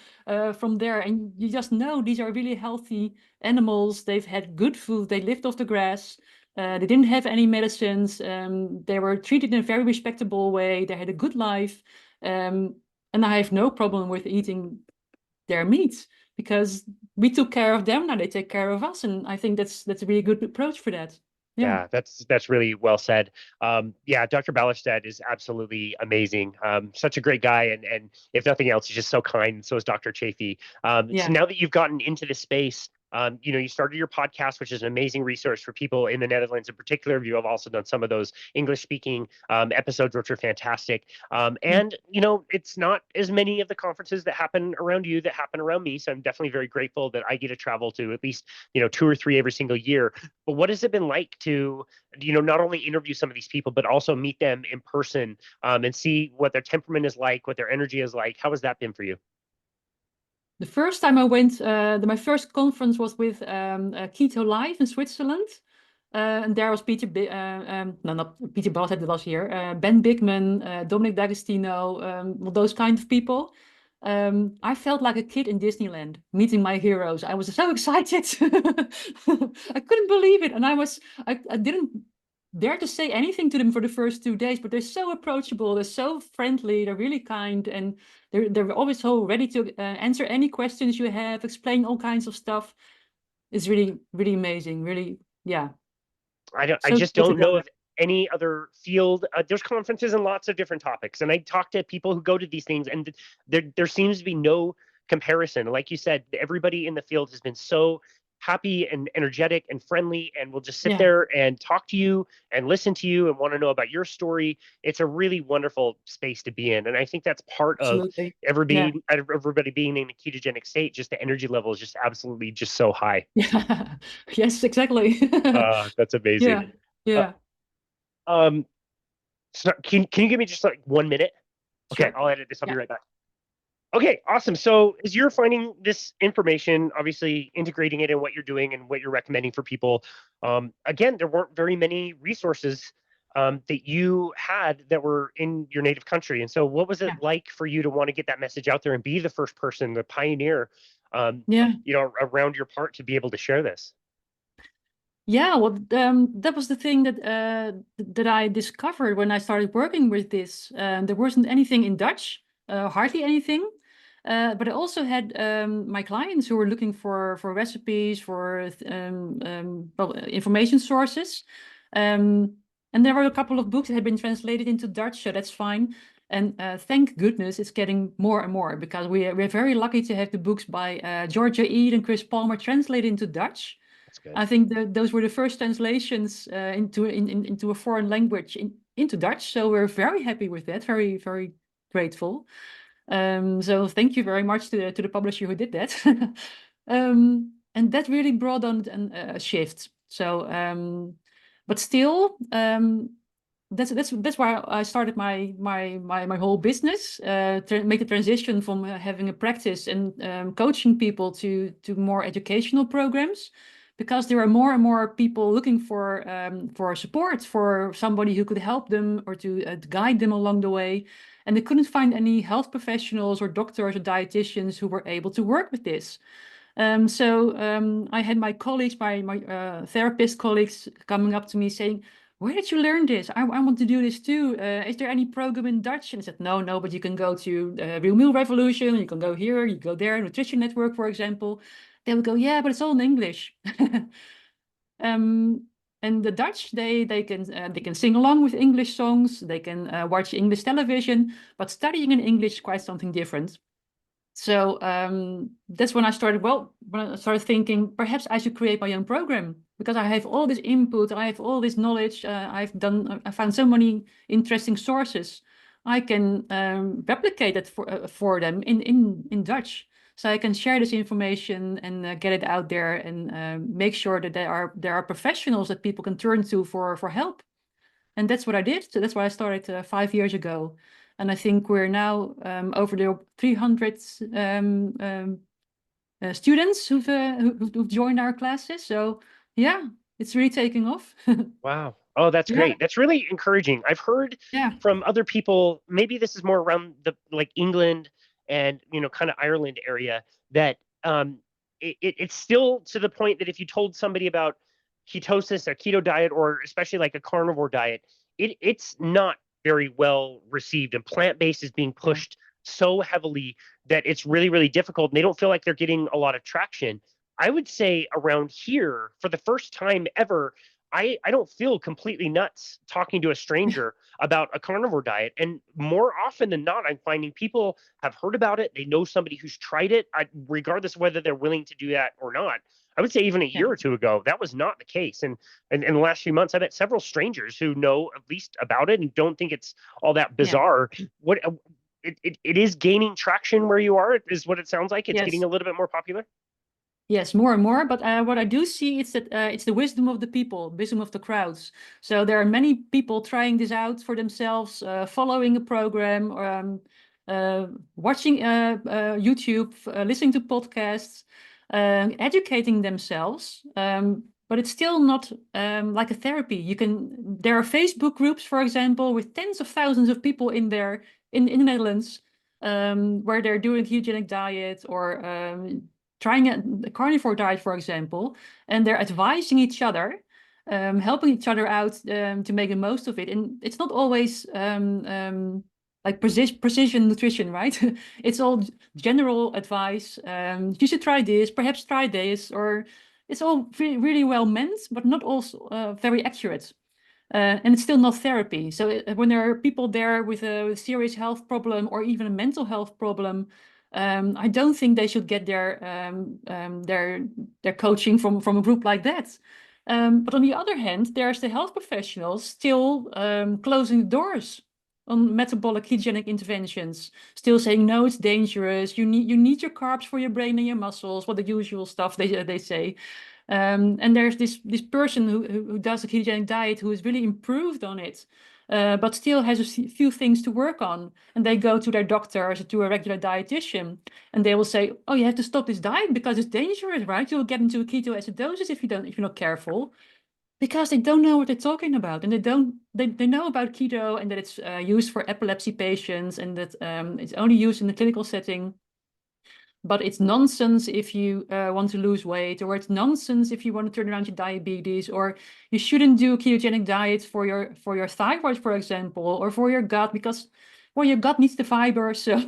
Speaker 2: from there, and you just know these are really healthy animals. They've had good food. They lived off the grass. They didn't have any medicines. They were treated in a very respectable way. They had a good life. And I have no problem with eating their meat because we took care of them. Now they take care of us. And I think that's a really good approach for that.
Speaker 1: Yeah, that's really well said. Yeah, Dr. Ballerstedt is absolutely amazing. Such a great guy, and if nothing else, he's just so kind. And so is Dr. Chafee. So now that you've gotten into this space, you started your podcast, which is an amazing resource for people in the Netherlands in particular. You have also done some of those English-speaking episodes, which are fantastic. And it's not as many of the conferences that happen around you that happen around me. So I'm definitely very grateful that I get to travel to at least 2 or 3 every single year. But what has it been like to not only interview some of these people, but also meet them in person and see what their temperament is like, what their energy is like? How has that been for you?
Speaker 2: The first time I went, my first conference was with Keto Live in Switzerland. And there was no, not Peter Ballerstedt last year, Ben Bigman, Dominic D'Agostino, well, those kind of people. I felt like a kid in Disneyland meeting my heroes. I was so excited. I couldn't believe it. And I didn't dare to say anything to them for the first 2 days, but they're so approachable, they're so friendly, they're really kind, and they're always so ready to answer any questions you have, explain all kinds of stuff. It's really, really amazing. Really, yeah.
Speaker 1: I just don't know of any other field. There's conferences in lots of different topics, and I talk to people who go to these things, and there seems to be no comparison. Like you said, everybody in the field has been so happy and energetic and friendly, and will just sit there and talk to you and listen to you and want to know about your story. It's a really wonderful space to be in, and I think that's part of everybody being in a ketogenic state. Just the energy level is just absolutely just so high.
Speaker 2: Yeah. Yes, exactly.
Speaker 1: That's amazing.
Speaker 2: Yeah.
Speaker 1: So can you give me just like 1 minute? Okay,
Speaker 2: Sure.
Speaker 1: I'll edit this. I'll be right back. Okay, awesome. So as you're finding this information, obviously integrating it in what you're doing and what you're recommending for people, again, there weren't very many resources that you had that were in your native country. And so what was it like for you to want to get that message out there and be the first person, the pioneer, around your part to be able to share this?
Speaker 2: Yeah, well, that was the thing that I discovered when I started working with this. There wasn't anything in Dutch, hardly anything. But I also had my clients who were looking for recipes, for well, information sources. And there were a couple of books that had been translated into Dutch, so that's fine. And thank goodness it's getting more and more, because we're very lucky to have the books by Georgia Ede and Chris Palmer translated into Dutch.
Speaker 1: That's good.
Speaker 2: I think those were the first translations into a foreign language into Dutch. So we're very happy with that. Very, very grateful. So thank you very much to the publisher who did that. And that really brought on a shift. So, but still, that's why I started my whole business, make the transition from having a practice and coaching people to more educational programs, because there are more and more people looking for support, for somebody who could help them or to guide them along the way, and they couldn't find any health professionals or doctors or dietitians who were able to work with this. So I had my colleagues, my therapist colleagues, coming up to me saying, "Where did you learn this? I want to do this too. Is there any program in Dutch?" And I said, no, but you can go to Real Meal Revolution. You can go here, you go there, Nutrition Network, for example. They would go, "Yeah, but it's all in English." And the Dutch, they can sing along with English songs. They can watch English television, but studying in English is quite something different. So that's when I started. Well, when I started thinking, perhaps I should create my own program, because I have all this input, I have all this knowledge. I found so many interesting sources. I can replicate that for them in Dutch, so I can share this information and get it out there, and make sure that there are professionals that people can turn to for help. And that's what I did. So that's why I started 5 years ago. And I think we're now over the 300 students who've joined our classes. So yeah, it's really taking off.
Speaker 1: Wow. Oh, that's
Speaker 2: Yeah,
Speaker 1: great. That's really encouraging. I've heard
Speaker 2: yeah,
Speaker 1: from other people, maybe this is more around the like England and kind of Ireland area, that it's still to the point that if you told somebody about ketosis, a keto diet, or especially like a carnivore diet, it's not very well received, and plant-based is being
Speaker 2: yeah,
Speaker 1: pushed so heavily that it's really, really difficult, and they don't feel like they're getting a lot of traction. I would say around here, for the first time ever, I don't feel completely nuts talking to a stranger about a carnivore diet. And more often than not, I'm finding people have heard about it. They know somebody who's tried it, regardless of whether they're willing to do that or not. I would say even a
Speaker 2: yeah,
Speaker 1: year or two ago, that was not the case. And in the last few months, I met several strangers who know at least about it and don't think it's all that
Speaker 2: yeah.
Speaker 1: bizarre. What it is gaining traction where you are, is what it sounds like. It's getting
Speaker 2: Yes.
Speaker 1: a little bit more popular.
Speaker 2: Yes, more and more. But what I do see is that it's the wisdom of the people, wisdom of the crowds. So there are many people trying this out for themselves, following a program, or watching YouTube, listening to podcasts, educating themselves. But it's still not like a therapy. There are Facebook groups, for example, with tens of thousands of people in there in the Netherlands, where they're doing ketogenic diet or trying a carnivore diet, for example, and they're advising each other, helping each other out to make the most of it. And it's not always like precision nutrition, right? It's all general advice. You should try this, perhaps try this, or it's all really well meant, but not also very accurate. And it's still not therapy. So when there are people there with a serious health problem or even a mental health problem, I don't think they should get their coaching from a group like that. But on the other hand, there's the health professionals still closing the doors on metabolic ketogenic interventions, still saying no, it's dangerous. You need your carbs for your brain and your muscles, what the usual stuff they say. And there's this person who does a ketogenic diet who is really improved on it, but still has a few things to work on. And they go to their doctor or to a regular dietitian, and they will say, "Oh, you have to stop this diet because it's dangerous, right? You'll get into a ketoacidosis if you're not careful." Because they don't know what they're talking about, and they know about keto and that it's used for epilepsy patients, and that it's only used in the clinical setting. but it's nonsense if you want to lose weight, or it's nonsense if you want to turn around your diabetes, or you shouldn't do a ketogenic diet for your thyroid, for example, or for your gut, because, well, your gut needs the fiber. So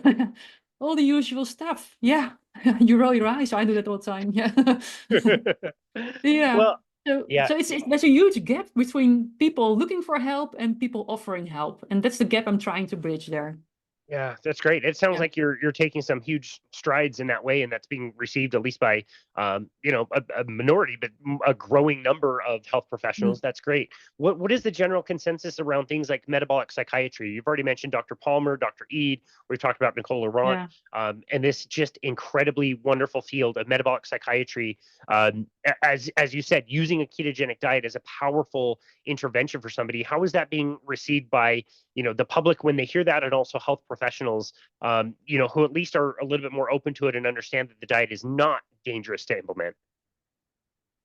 Speaker 2: all the usual stuff. Yeah. You roll your eyes. I do that all the time. Yeah. Yeah.
Speaker 1: Well, yeah.
Speaker 2: So there's a huge gap between people looking for help and people offering help. And that's the gap I'm trying to bridge there.
Speaker 1: Yeah, that's great. It sounds
Speaker 2: Yeah.
Speaker 1: like you're taking some huge strides in that way, and that's being received at least by a minority, but a growing number of health professionals. That's great. What is the general consensus around things like metabolic psychiatry? You've already mentioned Dr. Palmer, Dr. Eid. We've talked about Nicole Laurent,
Speaker 2: Yeah.
Speaker 1: and this just incredibly wonderful field of metabolic psychiatry. As you said, using a ketogenic diet as a powerful intervention for somebody. How is that being received by the public when they hear that, and also health professionals, who at least are a little bit more open to it and understand that the diet is not dangerous to implement?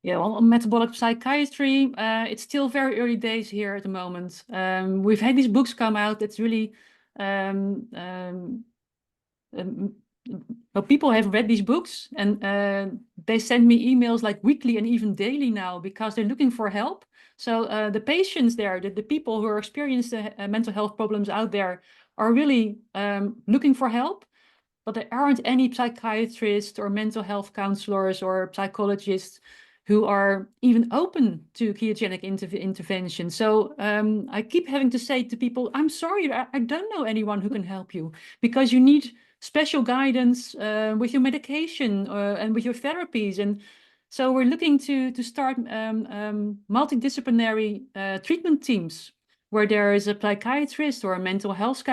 Speaker 2: Yeah, well, on metabolic psychiatry, it's still very early days here at the moment. We've had these books come out that's really, well, people have read these books, and they send me emails like weekly and even daily now, because they're looking for help. So the patients there, the people who are experiencing mental health problems out there, are really looking for help. But there aren't any psychiatrists or mental health counselors or psychologists who are even open to ketogenic intervention. So I keep having to say to people, I'm sorry, I don't know anyone who can help you, because you need special guidance with your medication and with your therapies. And so we're looking to start multidisciplinary treatment teams, where there is a psychiatrist or a mental health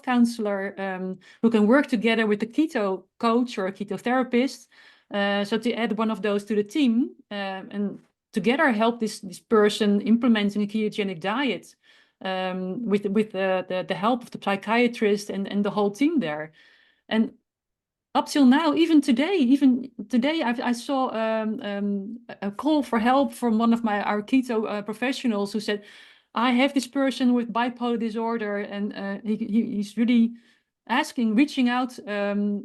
Speaker 2: counselor who can work together with the keto coach or a keto therapist. So to add one of those to the team and together help this person implementing a ketogenic diet with the help of the psychiatrist and the whole team there. And up till now, even today, I saw a call for help from one of our keto professionals who said, I have this person with bipolar disorder, and he's really reaching out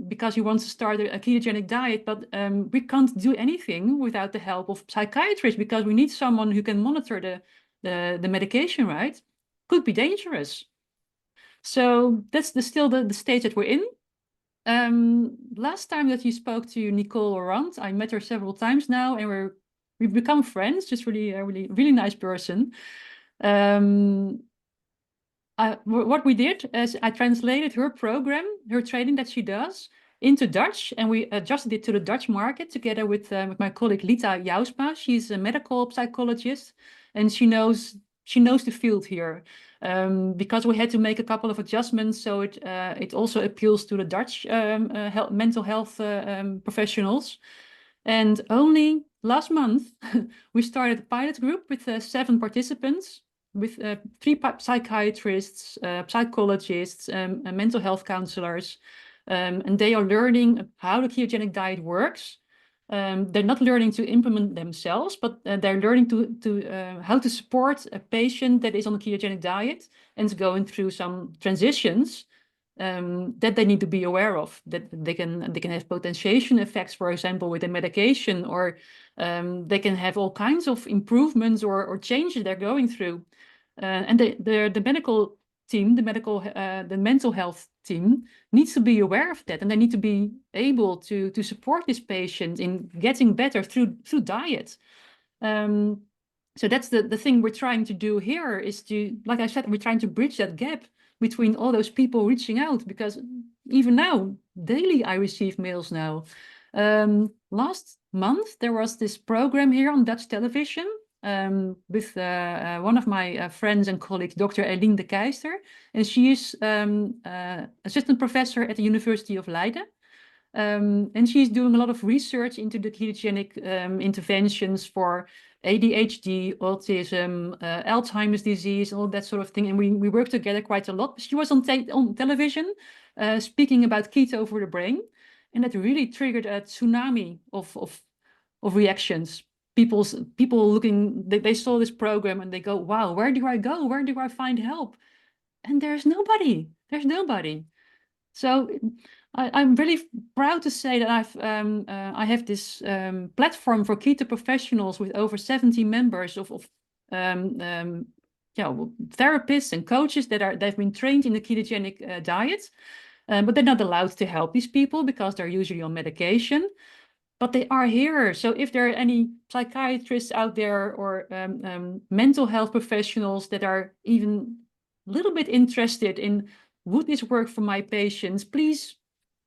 Speaker 2: because he wants to start a ketogenic diet, but we can't do anything without the help of psychiatrists, because we need someone who can monitor the medication, right? Could be dangerous. So that's still the stage that we're in. Last time that you spoke to Nicole Laurent, I met her several times now, and we've become friends. Just really nice person. What we did is I translated her program, her training that she does, into Dutch, and we adjusted it to the Dutch market together with my colleague Lita Jousma. She's a medical psychologist, and she knows the field here, because we had to make a couple of adjustments, so it also appeals to the Dutch mental health professionals. And only last month we started a pilot group with 7 participants, with 3 psychiatrists, psychologists, mental health counselors, and they are learning how the ketogenic diet works. They're not learning to implement themselves, but they're learning to how to support a patient that is on a ketogenic diet and is going through some transitions that they need to be aware of, that they can have potentiation effects, for example, with a medication, or they can have all kinds of improvements or changes they're going through. And the medical team, the mental health team needs to be aware of that, and they need to be able to support this patient in getting better through diet. So that's the thing we're trying to do here, is to, like I said, we're trying to bridge that gap between all those people reaching out, because even now, daily I receive mails now. Last month, there was this program here on Dutch television with one of my friends and colleagues, Dr. Eline de Keister, and she is assistant professor at the University of Leiden. And she's doing a lot of research into the ketogenic interventions for ADHD, autism, Alzheimer's disease, all that sort of thing. And we work together quite a lot. She was on television speaking about keto for the brain. And that really triggered a tsunami of reactions. People looking, they saw this program and they go, wow, where do I go? Where do I find help? And there's nobody. So I'm really proud to say that I have this platform for keto professionals with over 70 members of therapists and coaches they've been trained in the ketogenic diet, but they're not allowed to help these people because they're usually on medication. But they are here. So if there are any psychiatrists out there or mental health professionals that are even a little bit interested in would this work for my patients, please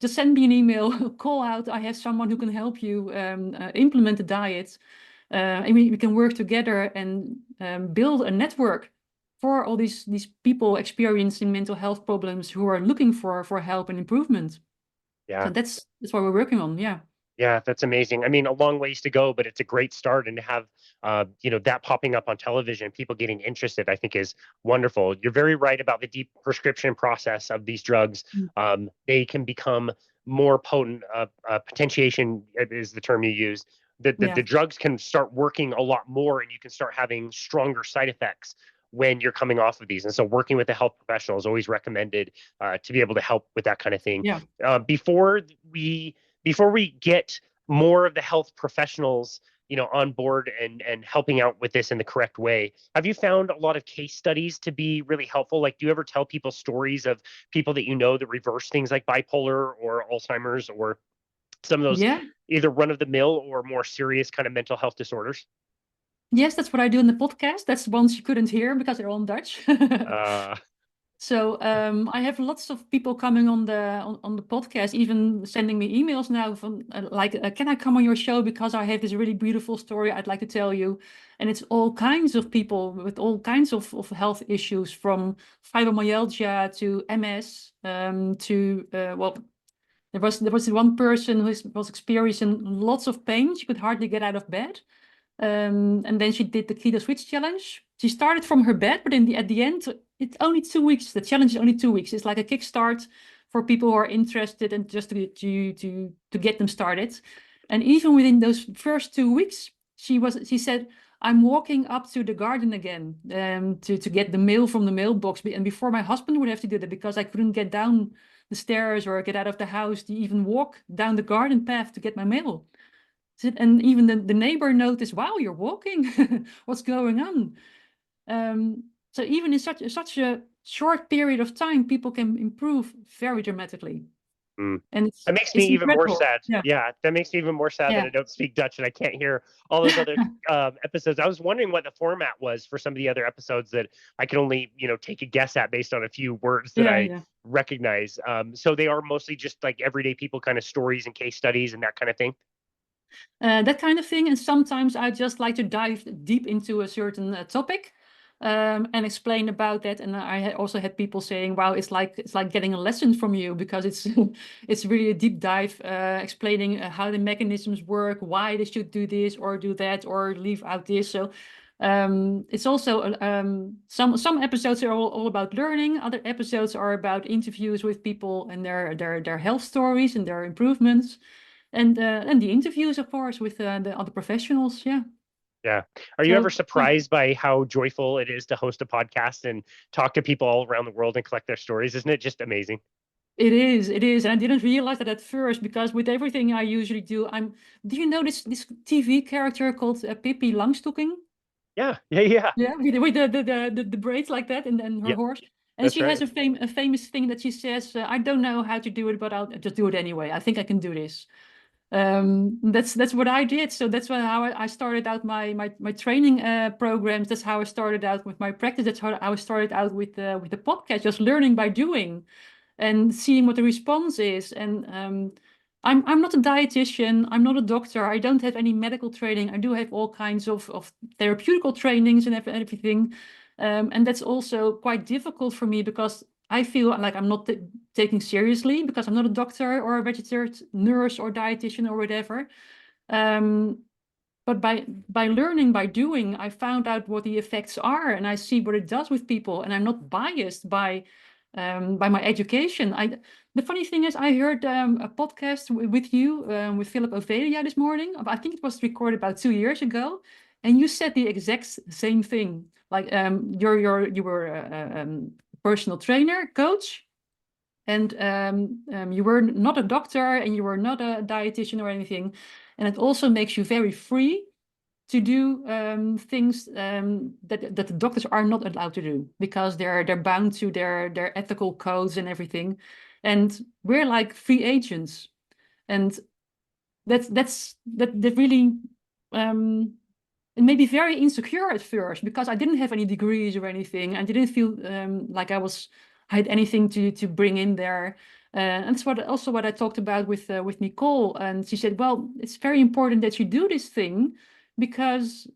Speaker 2: just send me an email, call out. I have someone who can help you implement the diet. And we can work together and build a network for all these people experiencing mental health problems who are looking for help and improvement.
Speaker 1: Yeah.
Speaker 2: So that's what we're working on. Yeah.
Speaker 1: Yeah, that's amazing. I mean, a long ways to go, but it's a great start. And to have, that popping up on television, people getting interested, I think is wonderful. You're very right about the deep prescription process of these drugs. They can become more potent. Potentiation is the term you use. The drugs can start working a lot more, and you can start having stronger side effects when you're coming off of these. And so working with a health professional is always recommended to be able to help with that kind of thing.
Speaker 2: Yeah.
Speaker 1: Before we get more of the health professionals, on board and helping out with this in the correct way, have you found a lot of case studies to be really helpful? Like, do you ever tell people stories of people that that reverse things like bipolar or Alzheimer's or some of those either run-of-the-mill or more serious kind of mental health disorders?
Speaker 2: Yes, that's what I do in the podcast. That's the ones you couldn't hear because they're all in Dutch. So I have lots of people coming on the podcast, even sending me emails now from can I come on your show because I have this really beautiful story I'd like to tell you. And it's all kinds of people with all kinds of health issues, from fibromyalgia to MS, there was one person who was experiencing lots of pain. She could hardly get out of bed. And then she did the Keto Switch challenge. She started from her bed, but at the end, it's only 2 weeks. The challenge is only 2 weeks. It's like a kickstart for people who are interested and just to get them started. And even within those first 2 weeks, she said, I'm walking up to the garden again to get the mail from the mailbox. And before, my husband would have to do that because I couldn't get down the stairs or get out of the house to even walk down the garden path to get my mail. And even the neighbor noticed, wow, you're walking. What's going on? So even in such a short period of time, people can improve very dramatically. And
Speaker 1: that makes me even more sad. Yeah, that makes me even more sad that I don't speak Dutch and I can't hear all those other episodes. I was wondering what the format was for some of the other episodes that I can only, take a guess at based on a few words that I recognize. So they are mostly just like everyday people kind of stories and case studies and that kind of thing.
Speaker 2: That kind of thing. And sometimes I just like to dive deep into a certain topic and explain about that. And I also had people saying, wow, it's like getting a lesson from you, because it's it's really a deep dive explaining how the mechanisms work, why they should do this or do that or leave out this. So it's also some episodes are all about learning. Other episodes are about interviews with people and their health stories and their improvements. And the interviews, of course, with the other professionals.
Speaker 1: Yeah. Are you ever surprised by how joyful it is to host a podcast and talk to people all around the world and collect their stories? Isn't it just amazing?
Speaker 2: It is. And I didn't realize that at first, because with everything I usually do, do you know this TV character called Pippi Langstocking?
Speaker 1: Yeah.
Speaker 2: Yeah, with the braids like that and her horse. And she has a famous thing that she says, I don't know how to do it, but I'll just do it anyway. I think I can do this. That's what I did. So that's how I started out my training programs. That's how I started out with my practice. That's how I started out with the podcast, just learning by doing and seeing what the response is. And I'm not a dietitian. I'm not a doctor. I don't have any medical training. I do have all kinds of therapeutical trainings and everything. And that's also quite difficult for me because I feel like I'm not taken seriously because I'm not a doctor or a registered nurse or dietitian or whatever. But by learning, by doing, I found out what the effects are and I see what it does with people. And I'm not biased by my education. The funny thing is, I heard a podcast with you, with Philip Ovelia this morning. I think it was recorded about 2 years ago. And you said the exact same thing. Like you were a personal trainer, coach. and you were not a doctor and you were not a dietitian or anything. And it also makes you very free to do things that the doctors are not allowed to do, because they're bound to their ethical codes and everything. And we're like free agents. And that really it made me very insecure at first, because I didn't have any degrees or anything. I didn't feel like I had anything to bring in there. And that's what I talked about with Nicole. And she said, well, it's very important that you do this thing, because,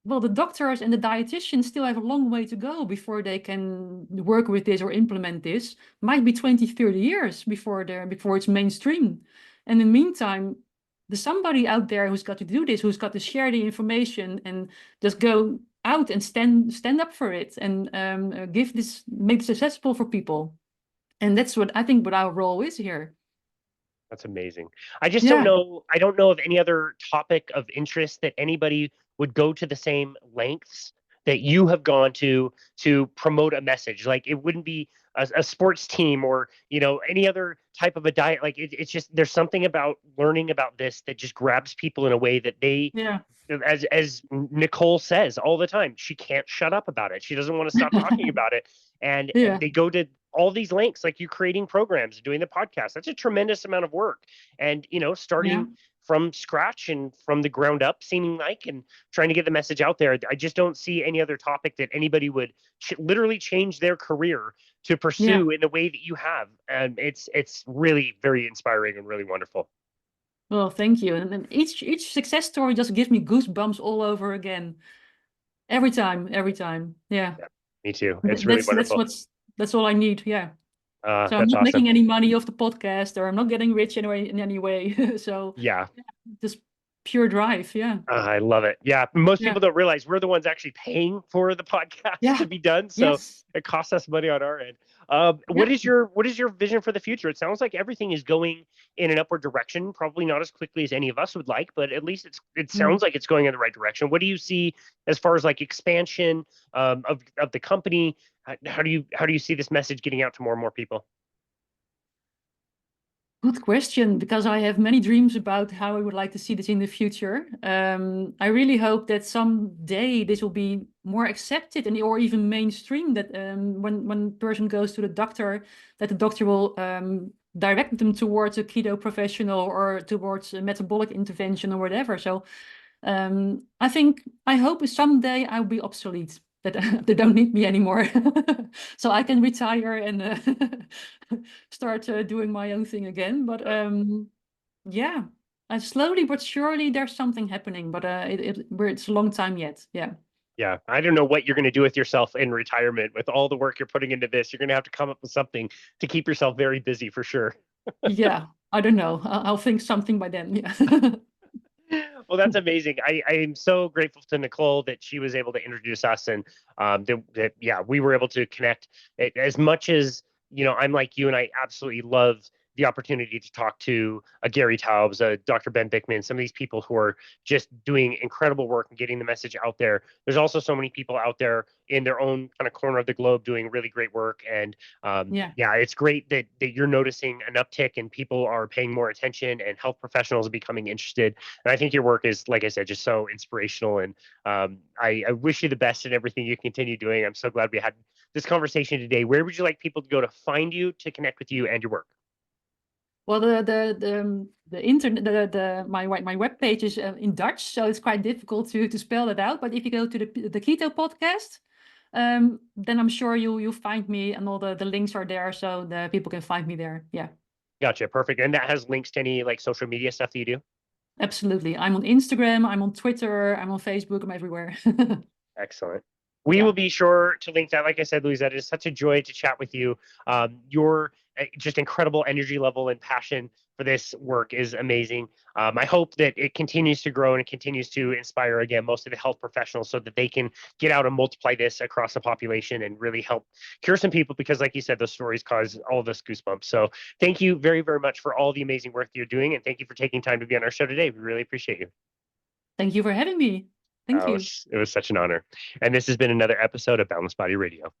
Speaker 2: well, the doctors and the dietitians still have a long way to go before they can work with this or implement this. Might be 20, 30 years before it's mainstream. And in the meantime, there's somebody out there who's got to do this, who's got to share the information and just go out and stand up for it, and make this accessible for people. And that's what I think what our role is here.
Speaker 1: That's amazing. I just don't know. I don't know of any other topic of interest that anybody would go to the same lengths that you have gone to promote a message. Like, it wouldn't be a sports team or, any other type of a diet. Like, it's just, there's something about learning about this that just grabs people in a way that they, as Nicole says all the time, she can't shut up about it. She doesn't want to stop talking about it. And they go to all these links, like you creating programs, doing the podcast. That's a tremendous amount of work. And, starting from scratch and from the ground up, seeming like, and trying to get the message out there. I just don't see any other topic that anybody would literally change their career to pursue in the way that you have. And it's really very inspiring and really wonderful.
Speaker 2: Well, thank you. And each success story just gives me goosebumps all over again. Every time. Yeah.
Speaker 1: Me too. It's really wonderful.
Speaker 2: That's all I need. Yeah. So I'm not making any money off the podcast, or I'm not getting rich in any way. So just pure drive. Yeah.
Speaker 1: I love it. Yeah. Most people don't realize we're the ones actually paying for the podcast to be done. So it costs us money on our end. What is your vision for the future? It sounds like everything is going in an upward direction, probably not as quickly as any of us would like, but at least it sounds like it's going in the right direction. What do you see as far as like expansion of the company? How do you see this message getting out to more and more people?
Speaker 2: Good question, because I have many dreams about how I would like to see this in the future. I really hope that someday this will be more accepted or even mainstream, that when a person goes to the doctor, that the doctor will direct them towards a keto professional or towards a metabolic intervention or whatever. So I hope someday I'll be obsolete, that they don't need me anymore. So I can retire and start doing my own thing again. But slowly but surely there's something happening, but it's a long time yet.
Speaker 1: Yeah, I don't know what you're going to do with yourself in retirement. With all the work you're putting into this, you're going to have to come up with something to keep yourself very busy for sure.
Speaker 2: Yeah, I don't know. I'll think something by then. Yeah.
Speaker 1: Well, that's amazing. I am so grateful to Nicole that she was able to introduce us, and that we were able to connect. As much as I'm like you, and I absolutely love the opportunity to talk to a Gary Taubes, a Dr. Ben Bickman, some of these people who are just doing incredible work and getting the message out there. There's also so many people out there in their own kind of corner of the globe doing really great work. And it's great that you're noticing an uptick and people are paying more attention and health professionals are becoming interested. And I think your work is, like I said, just so inspirational. And I wish you the best in everything you continue doing. I'm so glad we had this conversation today. Where would you like people to go to find you, to connect with you and your work?
Speaker 2: Well, the internet, my webpage is in Dutch, so it's quite difficult to spell it out. But if you go to the Keto podcast, then I'm sure you'll find me, and all the links are there, so the people can find me there. Yeah.
Speaker 1: Gotcha. Perfect. And that has links to any like social media stuff that you do?
Speaker 2: Absolutely. I'm on Instagram, I'm on Twitter, I'm on Facebook, I'm everywhere.
Speaker 1: Excellent. We will be sure to link that. Like I said, Louisette, it is such a joy to chat with you. Your just incredible energy level and passion for this work is amazing. I hope that it continues to grow and it continues to inspire, again, most of the health professionals, so that they can get out and multiply this across the population and really help cure some people, because like you said, those stories cause all of us goosebumps. So thank you very, very much for all the amazing work that you're doing. And thank you for taking time to be on our show today. We really appreciate you.
Speaker 2: Thank you for having me. Thank you.
Speaker 1: It was such an honor. And this has been another episode of Boundless Body Radio.